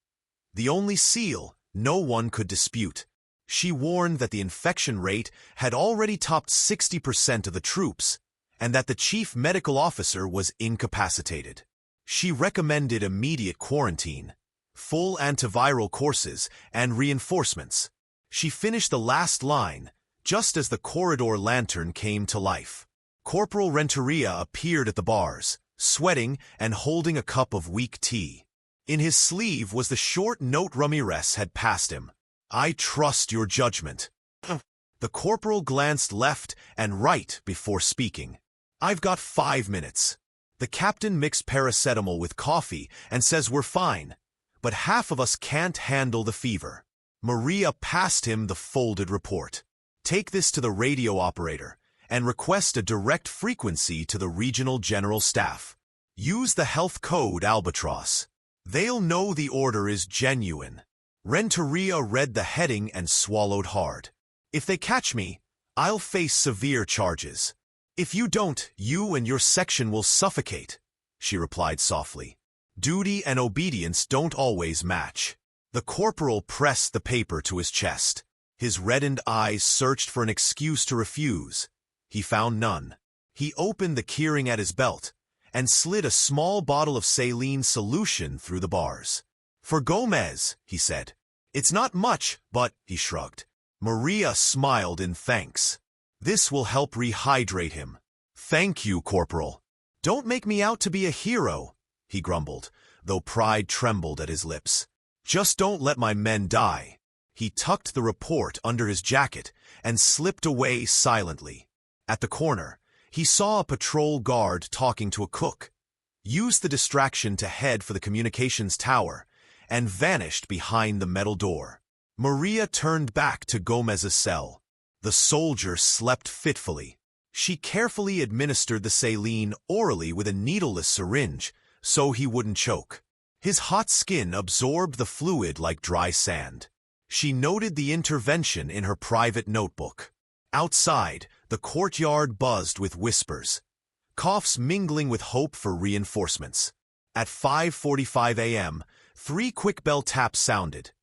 The only seal no one could dispute. She warned that the infection rate had already topped 60% of the troops, and that the chief medical officer was incapacitated. She recommended immediate quarantine, full antiviral courses, and reinforcements. She finished the last line, just as the corridor lantern came to life. Corporal Renteria appeared at the bars, sweating and holding a cup of weak tea. In his sleeve was the short note Ramirez had passed him. "I trust your judgment." The corporal glanced left and right before speaking. "I've got 5 minutes. The captain mixed paracetamol with coffee and says we're fine, but half of us can't handle the fever." Maria passed him the folded report. "Take this to the radio operator and request a direct frequency to the regional general staff. Use the health code Albatross. They'll know the order is genuine." Renteria read the heading and swallowed hard. "If they catch me, I'll face severe charges. If you don't, you and your section will suffocate," she replied softly. "Duty and obedience don't always match." The corporal pressed the paper to his chest. His reddened eyes searched for an excuse to refuse. He found none. He opened the keyring at his belt and slid a small bottle of saline solution through the bars. "For Gomez," he said. "It's not much, but," he shrugged. Maria smiled in thanks. "This will help rehydrate him." "Thank you, Corporal." "Don't make me out to be a hero," he grumbled, though pride trembled at his lips. "Just don't let my men die." He tucked the report under his jacket and slipped away silently. At the corner, he saw a patrol guard talking to a cook, used the distraction to head for the communications tower, and vanished behind the metal door. Maria turned back to Gomez's cell. The soldier slept fitfully. She carefully administered the saline orally with a needleless syringe so he wouldn't choke. His hot skin absorbed the fluid like dry sand. She noted the intervention in her private notebook. Outside, the courtyard buzzed with whispers, coughs mingling with hope for reinforcements. At 5:45 a.m., 3 quick bell taps sounded.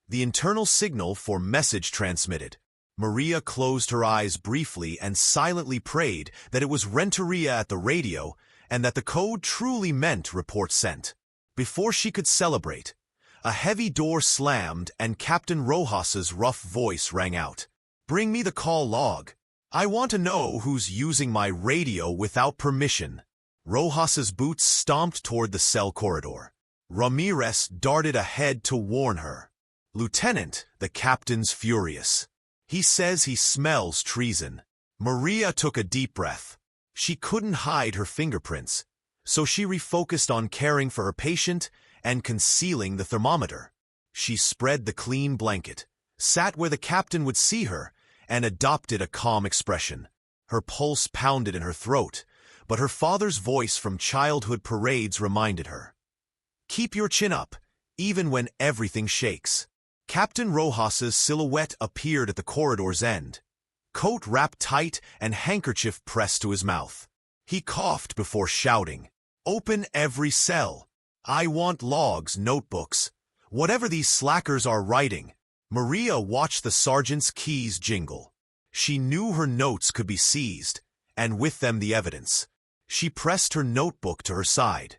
The internal signal for message transmitted. Maria closed her eyes briefly and silently prayed that it was Renteria at the radio and that the code truly meant report sent. Before she could celebrate, a heavy door slammed and Captain Rojas's rough voice rang out. "Bring me the call log. I want to know who's using my radio without permission." Rojas's boots stomped toward the cell corridor. Ramirez darted ahead to warn her. "Lieutenant, the captain's furious. He says he smells treason." Maria took a deep breath. She couldn't hide her fingerprints, so she refocused on caring for her patient and concealing the thermometer. She spread the clean blanket, sat where the captain would see her, and adopted a calm expression. Her pulse pounded in her throat, but her father's voice from childhood parades reminded her. "Keep your chin up, even when everything shakes." Captain Rojas's silhouette appeared at the corridor's end, coat wrapped tight and handkerchief pressed to his mouth. He coughed before shouting, "Open every cell. I want logs, notebooks, whatever these slackers are writing." Maria watched the sergeant's keys jingle. She knew her notes could be seized, and with them the evidence. She pressed her notebook to her side,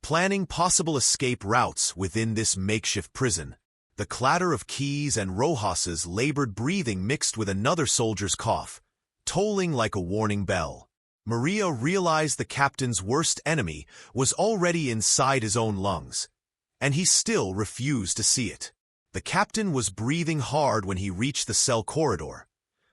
planning possible escape routes within this makeshift prison. The clatter of keys and Rojas's labored breathing mixed with another soldier's cough, tolling like a warning bell. Maria realized the captain's worst enemy was already inside his own lungs, and he still refused to see it. The captain was breathing hard when he reached the cell corridor,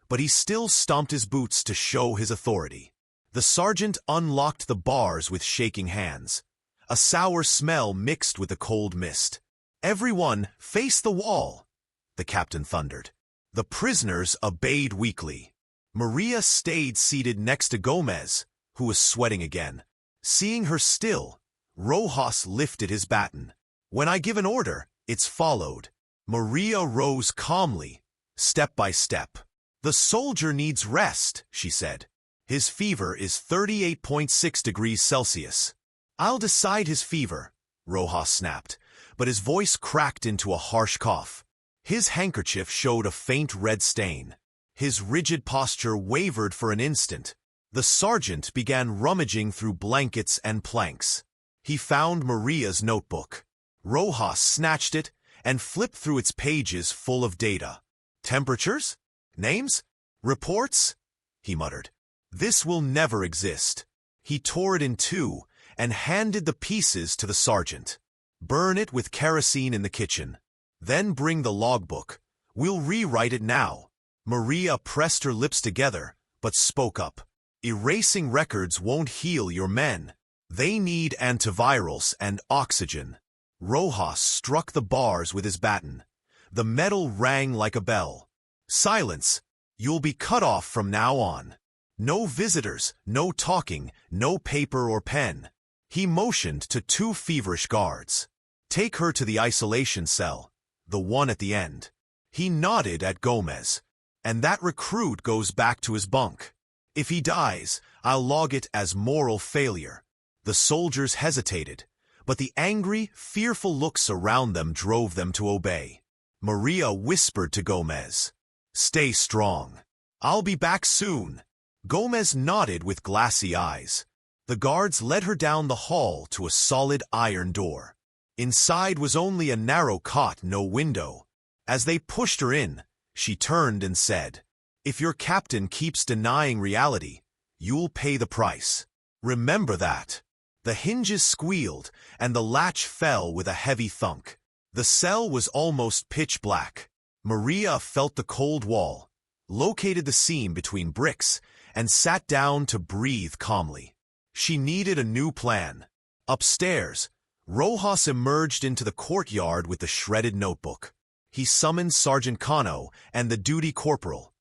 but he still stomped his boots to show his authority. The sergeant unlocked the bars with shaking hands. A sour smell mixed with the cold mist. "Everyone, face the wall," the captain thundered. The prisoners obeyed weakly. Maria stayed seated next to Gomez, who was sweating again. Seeing her still, Rojas lifted his baton. "When I give an order, it's followed." Maria rose calmly, step by step. "The soldier needs rest," she said. "His fever is 38.6 degrees Celsius." "I'll decide his fever," Rojas snapped, but his voice cracked into a harsh cough. His handkerchief showed a faint red stain. His rigid posture wavered for an instant. The sergeant began rummaging through blankets and planks. He found Maria's notebook. Rojas snatched it and flipped through its pages full of data. Temperatures? Names? Reports? He muttered. This will never exist. He tore it in two and handed the pieces to the sergeant. Burn it with kerosene in the kitchen. Then bring the logbook. We'll rewrite it now. Maria pressed her lips together, but spoke up. Erasing records won't heal your men. They need antivirals and oxygen. Rojas struck the bars with his baton. The metal rang like a bell. Silence. You'll be cut off from now on. No visitors, no talking, no paper or pen. He motioned to two feverish guards. Take her to the isolation cell, the one at the end. He nodded at Gomez. And that recruit goes back to his bunk. If he dies, I'll log it as moral failure. The soldiers hesitated, but the angry, fearful looks around them drove them to obey. Maria whispered to Gomez, "Stay strong. I'll be back soon." Gomez nodded with glassy eyes. The guards led her down the hall to a solid iron door. Inside was only a narrow cot, no window. As they pushed her in, she turned and said, "If your captain keeps denying reality, you'll pay the price. Remember that." The hinges squealed, and the latch fell with a heavy thunk. The cell was almost pitch black. Maria felt the cold wall, located the seam between bricks, and sat down to breathe calmly. She needed a new plan. Upstairs, Rojas emerged into the courtyard with the shredded notebook. He summoned Sergeant Cano and the duty corporal,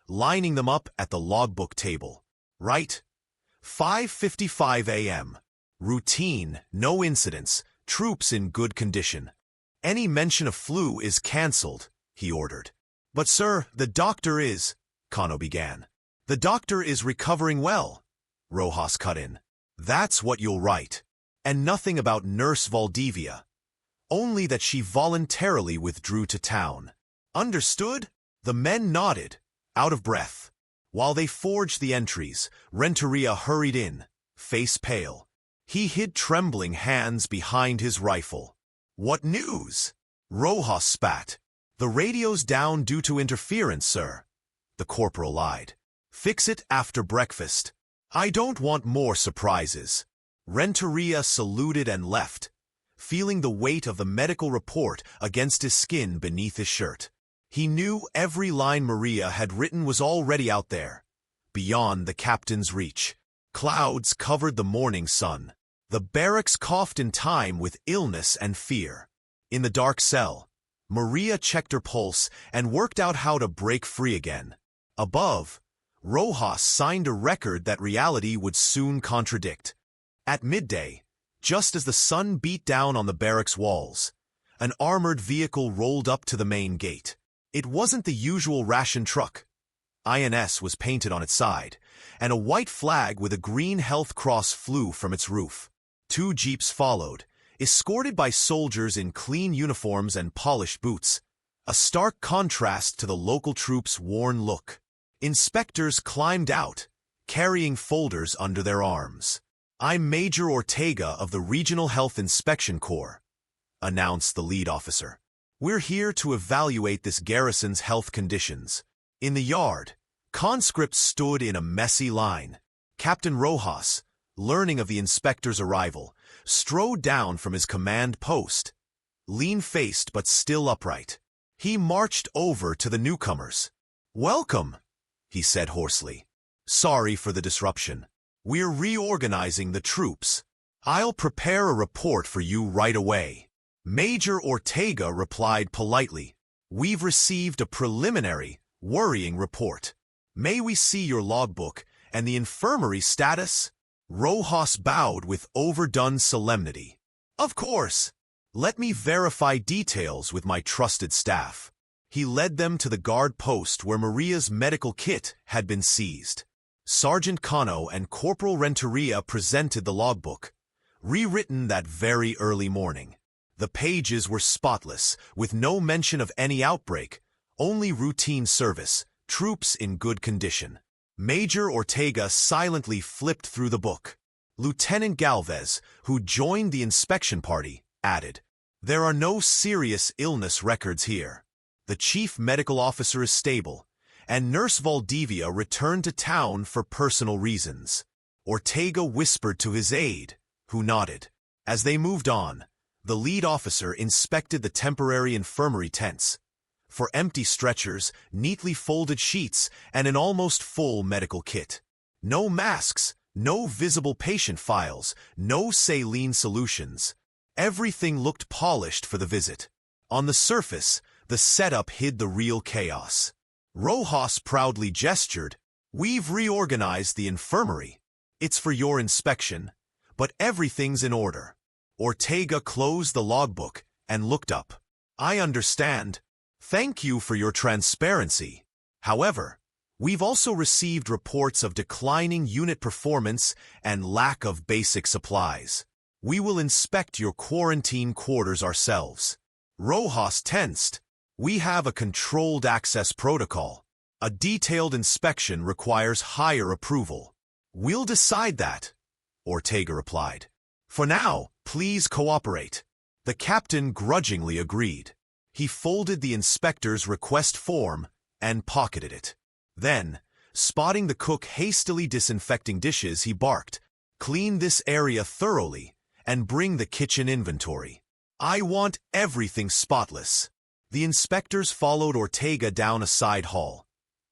lining them up at the logbook table. Right? 5:55 a.m. Routine, no incidents, troops in good condition. Any mention of flu is cancelled, he ordered. But sir, the doctor is, Cano began. The doctor is recovering well, Rojas cut in. That's what you'll write. And nothing about Nurse Valdivia. Only that she voluntarily withdrew to town. Understood? The men nodded, out of breath. While they forged the entries, Renteria hurried in, face pale. He hid trembling hands behind his rifle. What news? Rojas spat. The radio's down due to interference, sir. The corporal lied. Fix it after breakfast. I don't want more surprises. Renteria saluted and left, feeling the weight of the medical report against his skin beneath his shirt. He knew every line Maria had written was already out there, beyond the captain's reach. Clouds covered the morning sun. The barracks coughed in time with illness and fear. In the dark cell, Maria checked her pulse and worked out how to break free again. Above, Rojas signed a record that reality would soon contradict. At midday, just as the sun beat down on the barracks walls, an armored vehicle rolled up to the main gate. It wasn't the usual ration truck. INS was painted on its side, and a white flag with a green health cross flew from its roof. Two jeeps followed, escorted by soldiers in clean uniforms and polished boots, a stark contrast to the local troops' worn look. Inspectors climbed out, carrying folders under their arms. I'm Major Ortega of the Regional Health Inspection Corps, announced the lead officer. We're here to evaluate this garrison's health conditions. In the yard, conscripts stood in a messy line. Captain Rojas, learning of the inspector's arrival, strode down from his command post, lean-faced but still upright. He marched over to the newcomers. "Welcome," he said hoarsely. "Sorry for the disruption. We're reorganizing the troops. I'll prepare a report for you right away." Major Ortega replied politely. "We've received a preliminary, worrying report. May we see your logbook and the infirmary status?" Rojas bowed with overdone solemnity. "Of course. Let me verify details with my trusted staff." He led them to the guard post where Maria's medical kit had been seized. Sergeant Cano and Corporal Renteria presented the logbook, rewritten that very early morning. The pages were spotless, with no mention of any outbreak, only routine service, troops in good condition. Major Ortega silently flipped through the book. Lieutenant Galvez, who joined the inspection party, added, "There are no serious illness records here." The chief medical officer is stable, and Nurse Valdivia returned to town for personal reasons. Ortega whispered to his aide, who nodded. As they moved on, the lead officer inspected the temporary infirmary tents. For empty stretchers, neatly folded sheets, and an almost full medical kit. No masks, no visible patient files, no saline solutions. Everything looked polished for the visit. On the surface, the setup hid the real chaos. Rojas proudly gestured, "We've reorganized the infirmary. It's for your inspection, but everything's in order." Ortega closed the logbook and looked up. "I understand. Thank you for your transparency. However, we've also received reports of declining unit performance and lack of basic supplies. We will inspect your quarantine quarters ourselves." Rojas tensed. "We have a controlled access protocol. A detailed inspection requires higher approval." "We'll decide that," Ortega replied. "For now, please cooperate." The captain grudgingly agreed. He folded the inspector's request form and pocketed it. Then, spotting the cook hastily disinfecting dishes, he barked, "Clean this area thoroughly and bring the kitchen inventory. I want everything spotless." The inspectors followed Ortega down a side hall,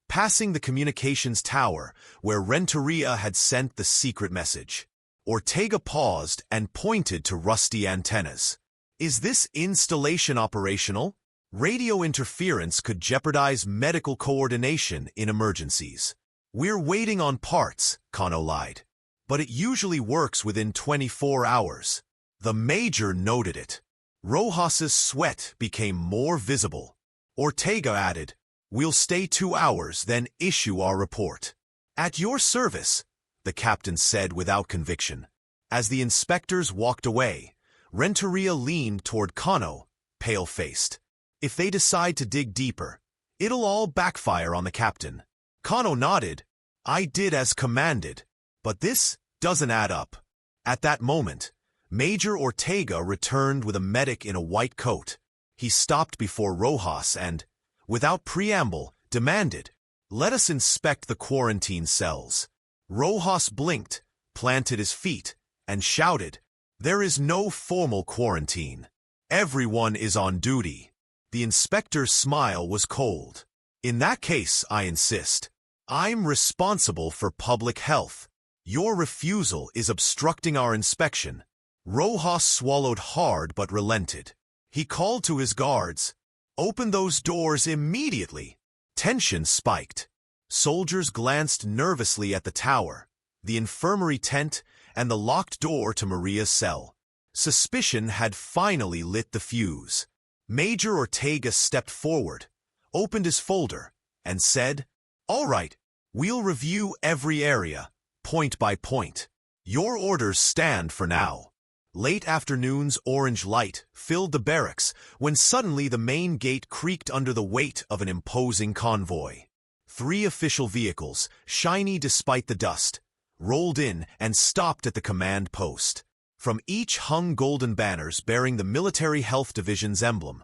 passing the communications tower where Renteria had sent the secret message. Ortega paused and pointed to rusty antennas. "Is this installation operational? Radio interference could jeopardize medical coordination in emergencies." "We're waiting on parts," Cano lied. "But it usually works within 24 hours. The major noted it. Rojas's sweat became more visible. Ortega added, "We'll stay 2 hours, then issue our report." "At your service," the captain said without conviction. As the inspectors walked away, Renteria leaned toward Cano, pale-faced. "If they decide to dig deeper, it'll all backfire on the captain." Cano nodded. "I did as commanded, but this doesn't add up." At that moment, Major Ortega returned with a medic in a white coat. He stopped before Rojas and, without preamble, demanded, "Let us inspect the quarantine cells." Rojas blinked, planted his feet, and shouted, "There is no formal quarantine. Everyone is on duty." The inspector's smile was cold. "In that case, I insist. I'm responsible for public health. Your refusal is obstructing our inspection." Rojas swallowed hard but relented. He called to his guards, "Open those doors immediately." Tension spiked. Soldiers glanced nervously at the tower, the infirmary tent, and the locked door to Maria's cell. Suspicion had finally lit the fuse. Major Ortega stepped forward, opened his folder, and said, "All right, we'll review every area, point by point. Your orders stand for now." Late afternoon's orange light filled the barracks when suddenly the main gate creaked under the weight of an imposing convoy. 3 official vehicles, shiny despite the dust, rolled in and stopped at the command post. From each hung golden banners bearing the Military Health Division's emblem.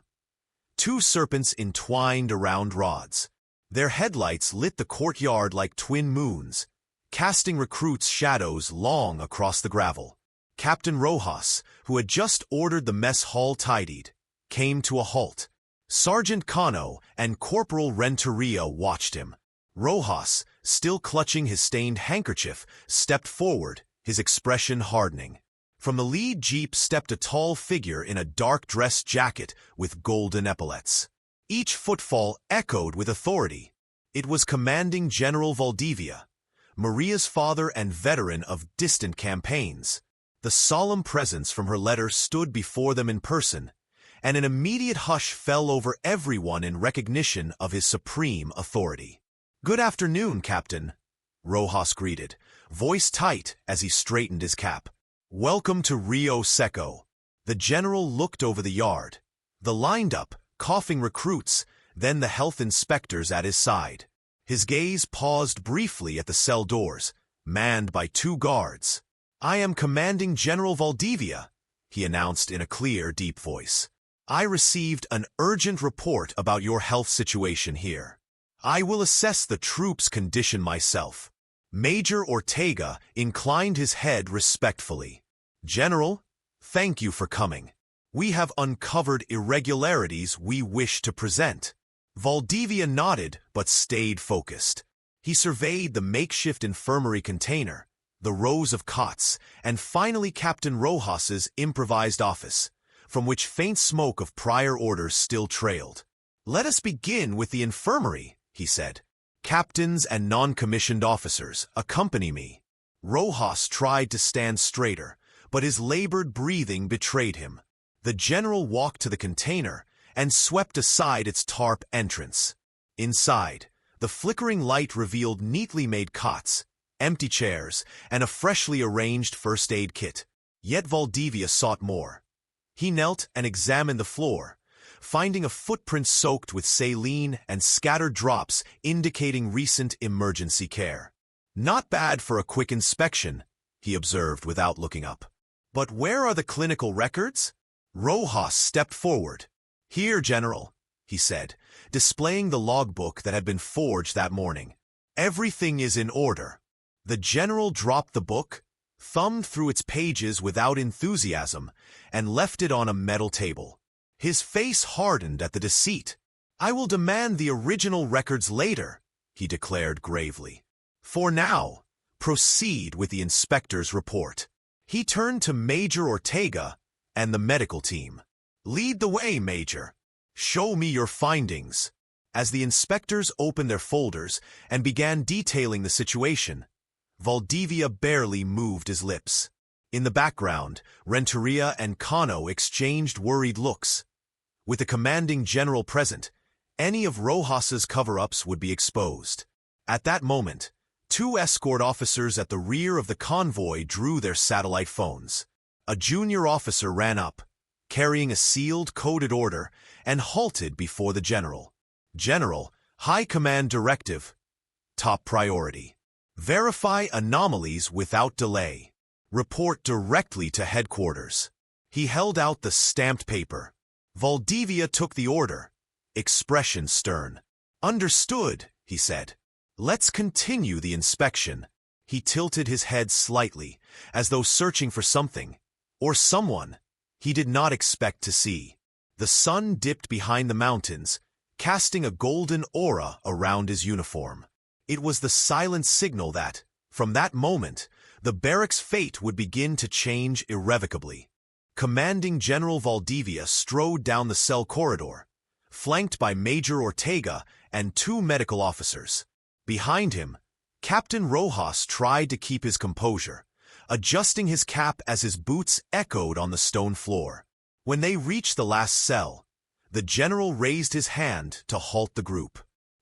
2 serpents entwined around rods. Their headlights lit the courtyard like twin moons, casting recruits' shadows long across the gravel. Captain Rojas, who had just ordered the mess hall tidied, came to a halt. Sergeant Cano and Corporal Renteria watched him. Rojas, still clutching his stained handkerchief, stepped forward, his expression hardening. From the lead jeep stepped a tall figure in a dark dress jacket with golden epaulets. Each footfall echoed with authority. It was Commanding General Valdivia, Maria's father and veteran of distant campaigns. The solemn presence from her letter stood before them in person, and an immediate hush fell over everyone in recognition of his supreme authority. "Good afternoon, Captain," Rojas greeted, voice tight as he straightened his cap. "Welcome to Rio Seco." The general looked over the yard, the lined-up, coughing recruits, then the health inspectors at his side. His gaze paused briefly at the cell doors, manned by 2 guards. "I am Commanding General Valdivia," he announced in a clear, deep voice. I received an urgent report about your health situation here. I will assess the troops' condition myself. Major Ortega inclined his head respectfully. General, thank you for coming. We have uncovered irregularities we wish to present. Valdivia nodded but stayed focused. He surveyed the makeshift infirmary container, the rows of cots, and finally Captain Rojas's improvised office, from which faint smoke of prior orders still trailed. Let us begin with the infirmary, he said. Captains and non-commissioned officers, accompany me. Rojas tried to stand straighter, but his labored breathing betrayed him. The general walked to the container and swept aside its tarp entrance. Inside, the flickering light revealed neatly made cots, empty chairs, and a freshly arranged first aid kit. Yet Valdivia sought more. He knelt and examined the floor, finding a footprint soaked with saline and scattered drops indicating recent emergency care. Not bad for a quick inspection, he observed without looking up. But where are the clinical records? Rojas stepped forward. Here, General, he said, displaying the logbook that had been forged that morning. Everything is in order. The general dropped the book, thumbed through its pages without enthusiasm, and left it on a metal table. His face hardened at the deceit. I will demand the original records later, he declared gravely. For now, proceed with the inspector's report. He turned to Major Ortega and the medical team. Lead the way, Major. Show me your findings. As the inspectors opened their folders and began detailing the situation, Valdivia barely moved his lips. In the background, Renteria and Cano exchanged worried looks. With the commanding general present, any of Rojas's cover-ups would be exposed. At that moment, 2 escort officers at the rear of the convoy drew their satellite phones. A junior officer ran up, carrying a sealed, coded order, and halted before the general. General, High Command Directive. Top priority. Verify anomalies without delay. Report directly to headquarters. He held out the stamped paper. Valdivia took the order, expression stern. Understood, he said. Let's continue the inspection. He tilted his head slightly, as though searching for something, or someone, he did not expect to see. The sun dipped behind the mountains, casting a golden aura around his uniform. It was the silent signal that, from that moment, the barracks' fate would begin to change irrevocably. Commanding General Valdivia strode down the cell corridor, flanked by Major Ortega and 2 medical officers. Behind him, Captain Rojas tried to keep his composure, adjusting his cap as his boots echoed on the stone floor. When they reached the last cell, the general raised his hand to halt the group.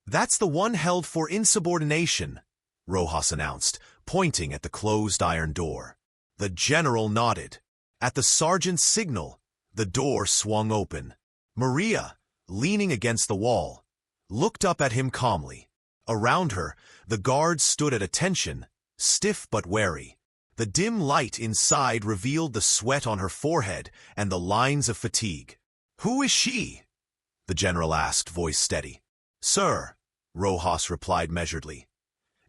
That's the one held for insubordination, Rojas announced, pointing at the closed iron door. The general nodded. At the sergeant's signal, the door swung open. Maria, leaning against the wall, looked up at him calmly. Around her, the guards stood at attention, stiff but wary. The dim light inside revealed the sweat on her forehead and the lines of fatigue. "Who is she?" the general asked, voice steady. "Sir," Rojas replied measuredly,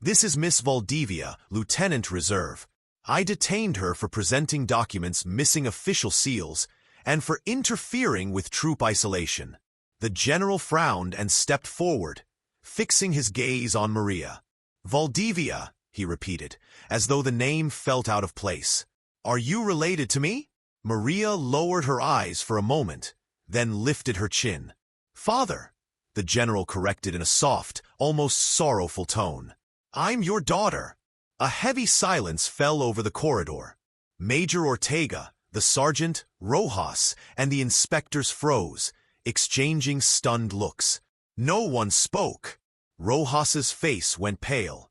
"this is Miss Valdivia, Lieutenant Reserve. I detained her for presenting documents missing official seals and for interfering with troop isolation." The general frowned and stepped forward, fixing his gaze on Maria. "Valdivia," he repeated, as though the name felt out of place. "Are you related to me?" Maria lowered her eyes for a moment, then lifted her chin. "Father," the general corrected in a soft, almost sorrowful tone. "I'm your daughter." A heavy silence fell over the corridor. Major Ortega, the sergeant, Rojas, and the inspectors froze, exchanging stunned looks. No one spoke. Rojas's face went pale.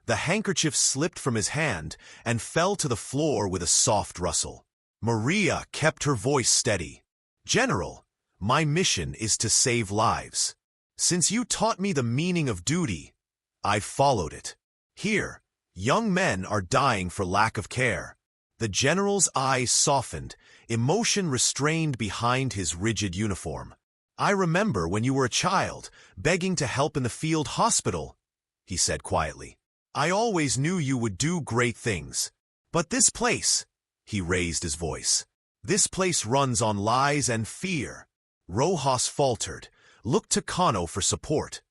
The handkerchief slipped from his hand and fell to the floor with a soft rustle. Maria kept her voice steady. "General, my mission is to save lives. Since you taught me the meaning of duty, I've followed it. Here, young men are dying for lack of care. The general's eyes softened, emotion restrained behind his rigid uniform. "I remember when you were a child, begging to help in the field hospital," he said quietly. "I always knew you would do great things. But this place," he raised his voice, "this place runs on lies and fear." Rojas faltered, looked to Cano for support,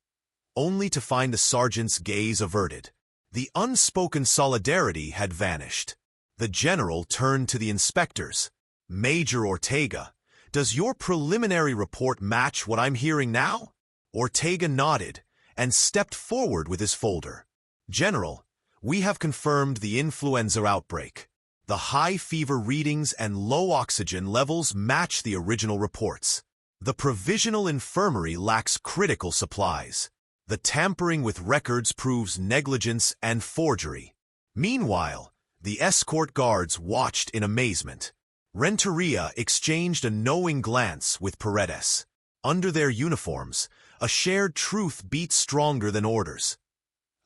only to find the sergeant's gaze averted. The unspoken solidarity had vanished. The general turned to the inspectors. "Major Ortega, does your preliminary report match what I'm hearing now?" Ortega nodded and stepped forward with his folder. "General, we have confirmed the influenza outbreak. The high fever readings and low oxygen levels match the original reports. The provisional infirmary lacks critical supplies. The tampering with records proves negligence and forgery." Meanwhile, the escort guards watched in amazement. Renteria exchanged a knowing glance with Paredes. Under their uniforms, a shared truth beat stronger than orders.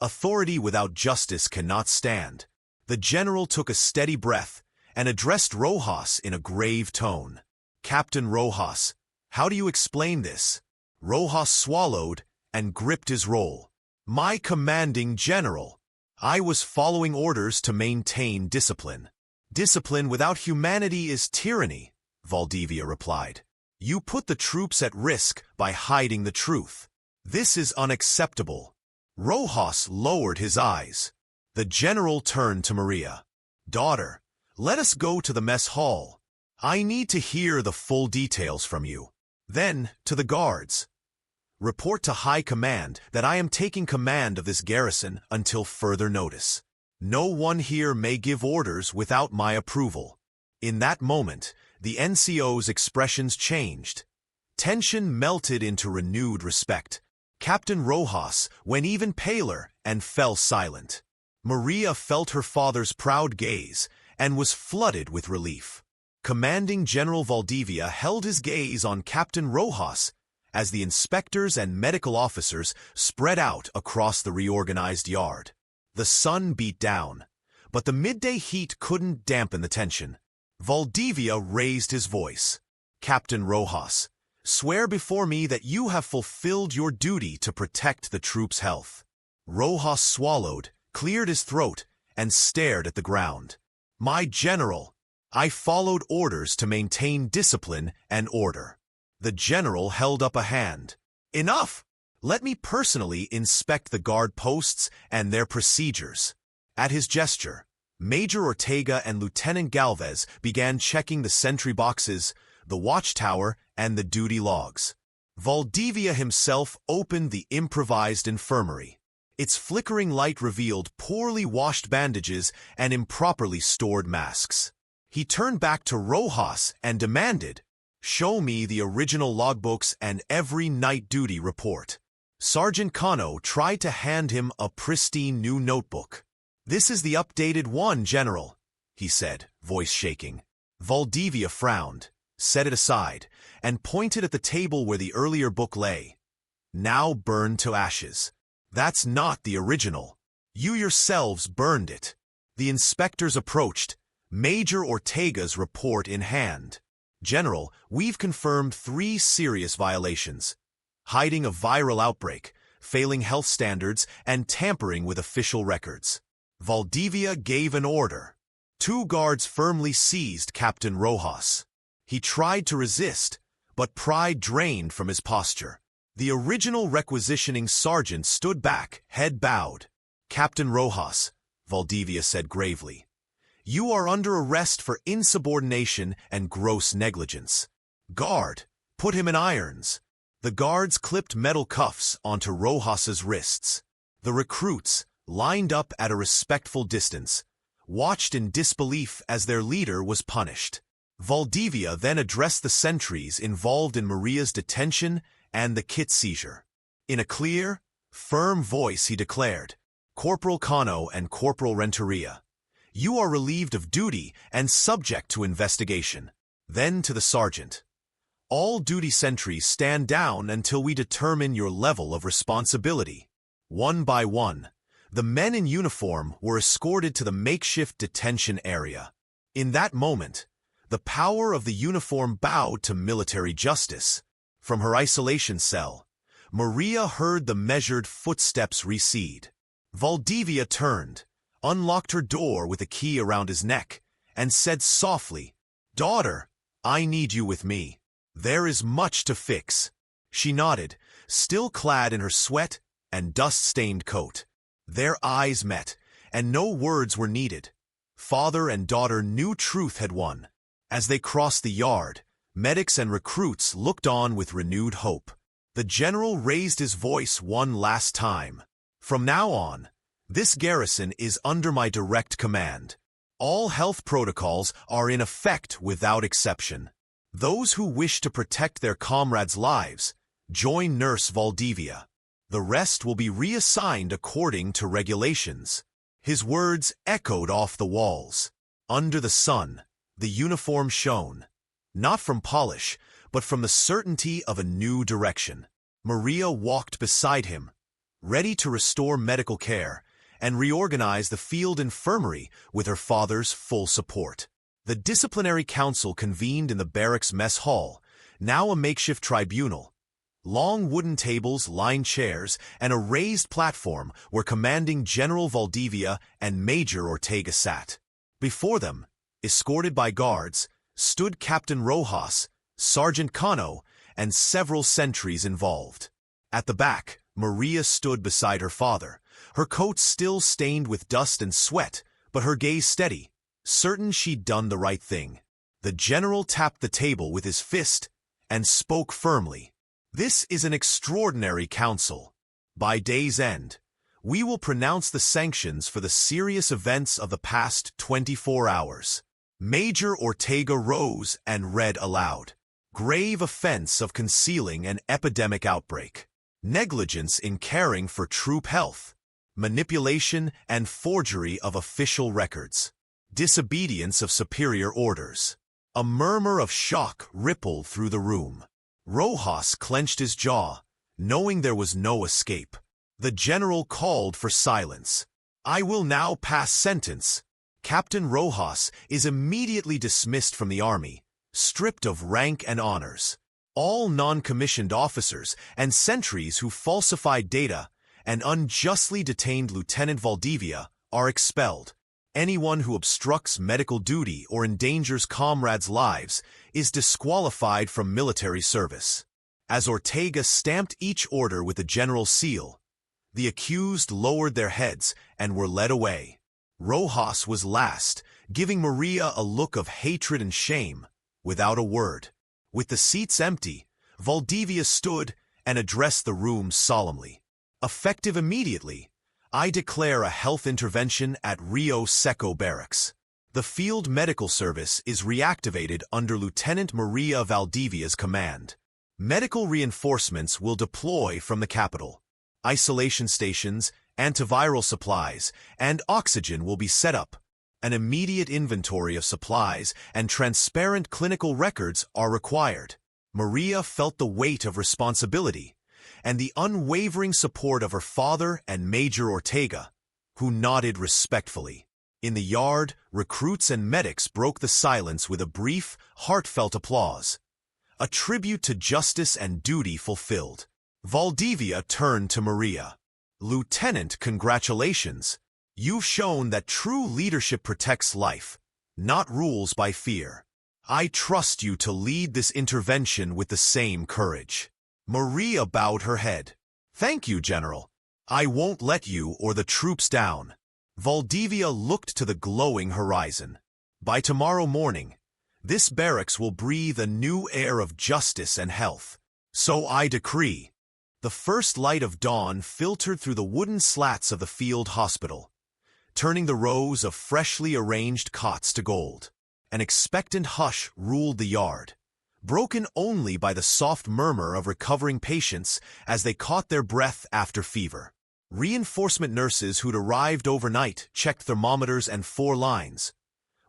Authority without justice cannot stand. The general took a steady breath and addressed Rojas in a grave tone. "Captain Rojas, how do you explain this?" Rojas swallowed and gripped his roll. "My commanding general, I was following orders to maintain discipline." "Discipline without humanity is tyranny," Valdivia replied. "You put the troops at risk by hiding the truth. This is unacceptable." Rojas lowered his eyes. The general turned to Maria. "Daughter, let us go to the mess hall. I need to hear the full details from you." Then, to the guards, "Report to High Command that I am taking command of this garrison until further notice. No one here may give orders without my approval." In that moment, the NCO's expressions changed. Tension melted into renewed respect. Captain Rojas went even paler and fell silent. Maria felt her father's proud gaze and was flooded with relief. Commanding General Valdivia held his gaze on Captain Rojas as the inspectors and medical officers spread out across the reorganized yard. The sun beat down, but the midday heat couldn't dampen the tension. Valdivia raised his voice. "Captain Rojas, swear before me that you have fulfilled your duty to protect the troops' health." Rojas swallowed, cleared his throat, and stared at the ground. "My general, I followed orders to maintain discipline and order." The general held up a hand. "Enough! Let me personally inspect the guard posts and their procedures." At his gesture, Major Ortega and Lieutenant Galvez began checking the sentry boxes, the watchtower, and the duty logs. Valdivia himself opened the improvised infirmary. Its flickering light revealed poorly washed bandages and improperly stored masks. He turned back to Rojas and demanded, "Show me the original logbooks and every night duty report." Sergeant Cano tried to hand him a pristine new notebook. "This is the updated one, General," he said, voice shaking. Valdivia frowned, set it aside, and pointed at the table where the earlier book lay. "Now burned to ashes. That's not the original. You yourselves burned it." The inspectors approached, Major Ortega's report in hand. "General, we've confirmed 3 serious violations: hiding a viral outbreak, failing health standards, and tampering with official records." Valdivia gave an order. 2 guards firmly seized Captain Rojas. He tried to resist, but pride drained from his posture. The original requisitioning sergeant stood back, head bowed. "Captain Rojas," Valdivia said gravely, "you are under arrest for insubordination and gross negligence." "Guard, put him in irons." The guards clipped metal cuffs onto Rojas's wrists. The recruits, lined up at a respectful distance, watched in disbelief as their leader was punished. Valdivia then addressed the sentries involved in Maria's detention and the kit seizure. In a clear, firm voice he declared, "Corporal Cano and Corporal Renteria, you are relieved of duty and subject to investigation." Then to the sergeant, "All duty sentries stand down until we determine your level of responsibility." One by one, the men in uniform were escorted to the makeshift detention area. In that moment, the power of the uniform bowed to military justice. From her isolation cell, Maria heard the measured footsteps recede. Valdivia turned, unlocked her door with a key around his neck, and said softly, "Daughter, I need you with me. There is much to fix." She nodded, still clad in her sweat and dust-stained coat. Their eyes met, and no words were needed. Father and daughter knew truth had won. As they crossed the yard, medics and recruits looked on with renewed hope. The general raised his voice one last time. "From now on, this garrison is under my direct command. All health protocols are in effect without exception. Those who wish to protect their comrades' lives, join Nurse Valdivia. The rest will be reassigned according to regulations." His words echoed off the walls. Under the sun, the uniform shone, not from polish, but from the certainty of a new direction. Maria walked beside him, ready to restore medical care and reorganize the field infirmary with her father's full support. The disciplinary council convened in the barracks mess hall, now a makeshift tribunal. Long wooden tables lined chairs, and a raised platform where Commanding General Valdivia and Major Ortega sat. Before them, escorted by guards, stood Captain Rojas, Sergeant Cano, and several sentries involved. At the back, Maria stood beside her father, her coat still stained with dust and sweat, but her gaze steady, certain she'd done the right thing. The general tapped the table with his fist and spoke firmly. "This is an extraordinary council. By day's end, we will pronounce the sanctions for the serious events of the past 24 hours. Major Ortega rose and read aloud. Grave offense of concealing an epidemic outbreak. Negligence in caring for troop health. Manipulation and forgery of official records. Disobedience of superior orders." A murmur of shock rippled through the room. Rojas clenched his jaw, knowing there was no escape. The general called for silence. "I will now pass sentence. Captain Rojas is immediately dismissed from the army, stripped of rank and honors. All non-commissioned officers and sentries who falsified data and unjustly detained Lieutenant Valdivia are expelled. Anyone who obstructs medical duty or endangers comrades' lives is disqualified from military service." As Ortega stamped each order with the general's seal, the accused lowered their heads and were led away. Rojas was last, giving Maria a look of hatred and shame, without a word. With the seats empty, Valdivia stood and addressed the room solemnly. "Effective immediately, I declare a health intervention at Rio Seco Barracks. The field medical service is reactivated under Lieutenant Maria Valdivia's command. Medical reinforcements will deploy from the capital. Isolation stations, antiviral supplies, and oxygen will be set up. An immediate inventory of supplies and transparent clinical records are required." Maria felt the weight of responsibility and the unwavering support of her father and Major Ortega, who nodded respectfully. In the yard, recruits and medics broke the silence with a brief, heartfelt applause, a tribute to justice and duty fulfilled. Valdivia turned to Maria. "Lieutenant, congratulations. You've shown that true leadership protects life, not rules by fear. I trust you to lead this intervention with the same courage." Maria bowed her head. "Thank you, General. I won't let you or the troops down." Valdivia looked to the glowing horizon. "By tomorrow morning, this barracks will breathe a new air of justice and health. So I decree." The first light of dawn filtered through the wooden slats of the field hospital, turning the rows of freshly arranged cots to gold. An expectant hush ruled the yard, broken only by the soft murmur of recovering patients as they caught their breath after fever. Reinforcement nurses who'd arrived overnight checked thermometers and 4 lines,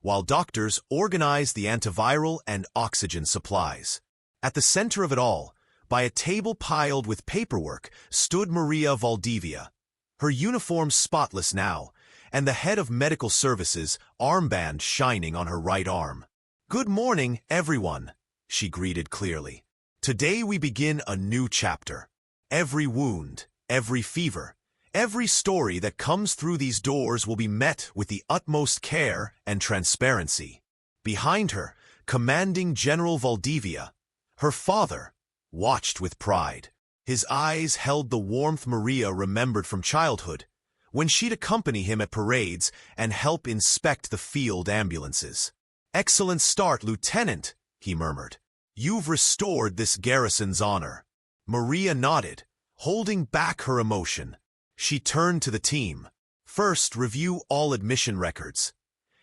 while doctors organized the antiviral and oxygen supplies. At the center of it all, by a table piled with paperwork, stood Maria Valdivia, her uniform spotless now, and the head of medical services, armband shining on her right arm. "Good morning, everyone," she greeted clearly. "Today we begin a new chapter. Every wound, every fever, every story that comes through these doors will be met with the utmost care and transparency." Behind her, commanding General Valdivia, her father, watched with pride. His eyes held the warmth Maria remembered from childhood, when she'd accompany him at parades and help inspect the field ambulances. "Excellent start, Lieutenant," he murmured. "You've restored this garrison's honor." Maria nodded, holding back her emotion. She turned to the team. "First, review all admission records.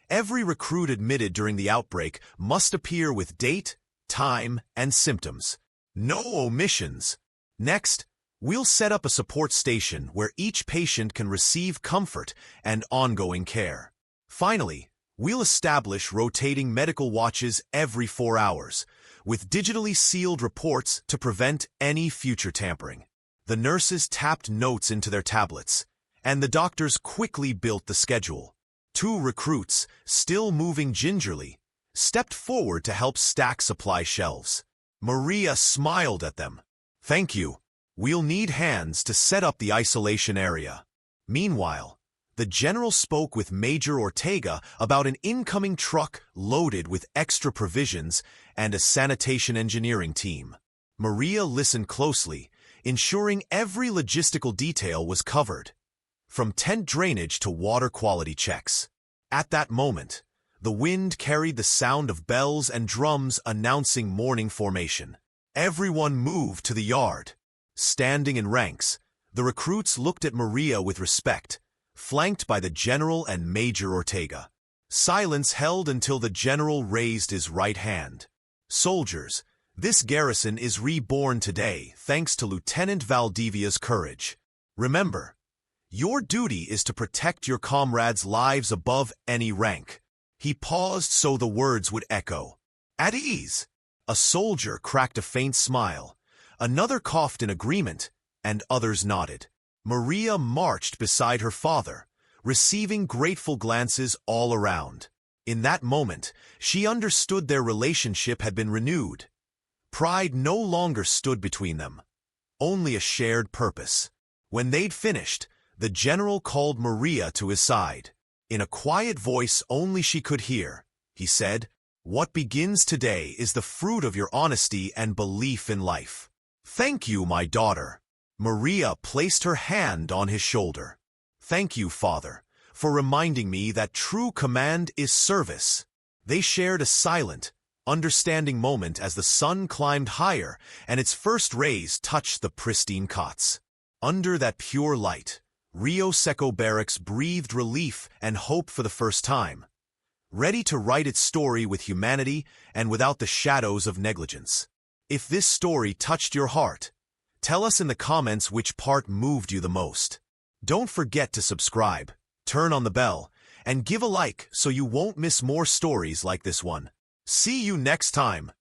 Every recruit admitted during the outbreak must appear with date, time, and symptoms. No omissions. Next, we'll set up a support station where each patient can receive comfort and ongoing care. Finally, we'll establish rotating medical watches every 4 hours, with digitally sealed reports to prevent any future tampering." The nurses tapped notes into their tablets, and the doctors quickly built the schedule. 2 recruits, still moving gingerly, stepped forward to help stack supply shelves. Maria smiled at them. "Thank you. We'll need hands to set up the isolation area." Meanwhile, the general spoke with Major Ortega about an incoming truck loaded with extra provisions and a sanitation engineering team. Maria listened closely, ensuring every logistical detail was covered, from tent drainage to water quality checks. At that moment, the wind carried the sound of bells and drums announcing morning formation. Everyone moved to the yard. Standing in ranks, the recruits looked at Maria with respect, flanked by the general and Major Ortega. Silence held until the general raised his right hand. "Soldiers, this garrison is reborn today thanks to Lieutenant Valdivia's courage. Remember, your duty is to protect your comrades' lives above any rank." He paused so the words would echo. "At ease." A soldier cracked a faint smile, another coughed in agreement, and others nodded. Maria marched beside her father, receiving grateful glances all around. In that moment, she understood their relationship had been renewed. Pride no longer stood between them, only a shared purpose. When they'd finished, the general called Maria to his side. In a quiet voice only she could hear, he said, "What begins today is the fruit of your honesty and belief in life. Thank you, my daughter." Maria placed her hand on his shoulder. "Thank you, Father, for reminding me that true command is service." They shared a silent, understanding moment as the sun climbed higher and its first rays touched the pristine cots. Under that pure light, Rio Seco Barracks breathed relief and hope for the first time, ready to write its story with humanity and without the shadows of negligence. If this story touched your heart, tell us in the comments which part moved you the most. Don't forget to subscribe, turn on the bell, and give a like so you won't miss more stories like this one. See you next time.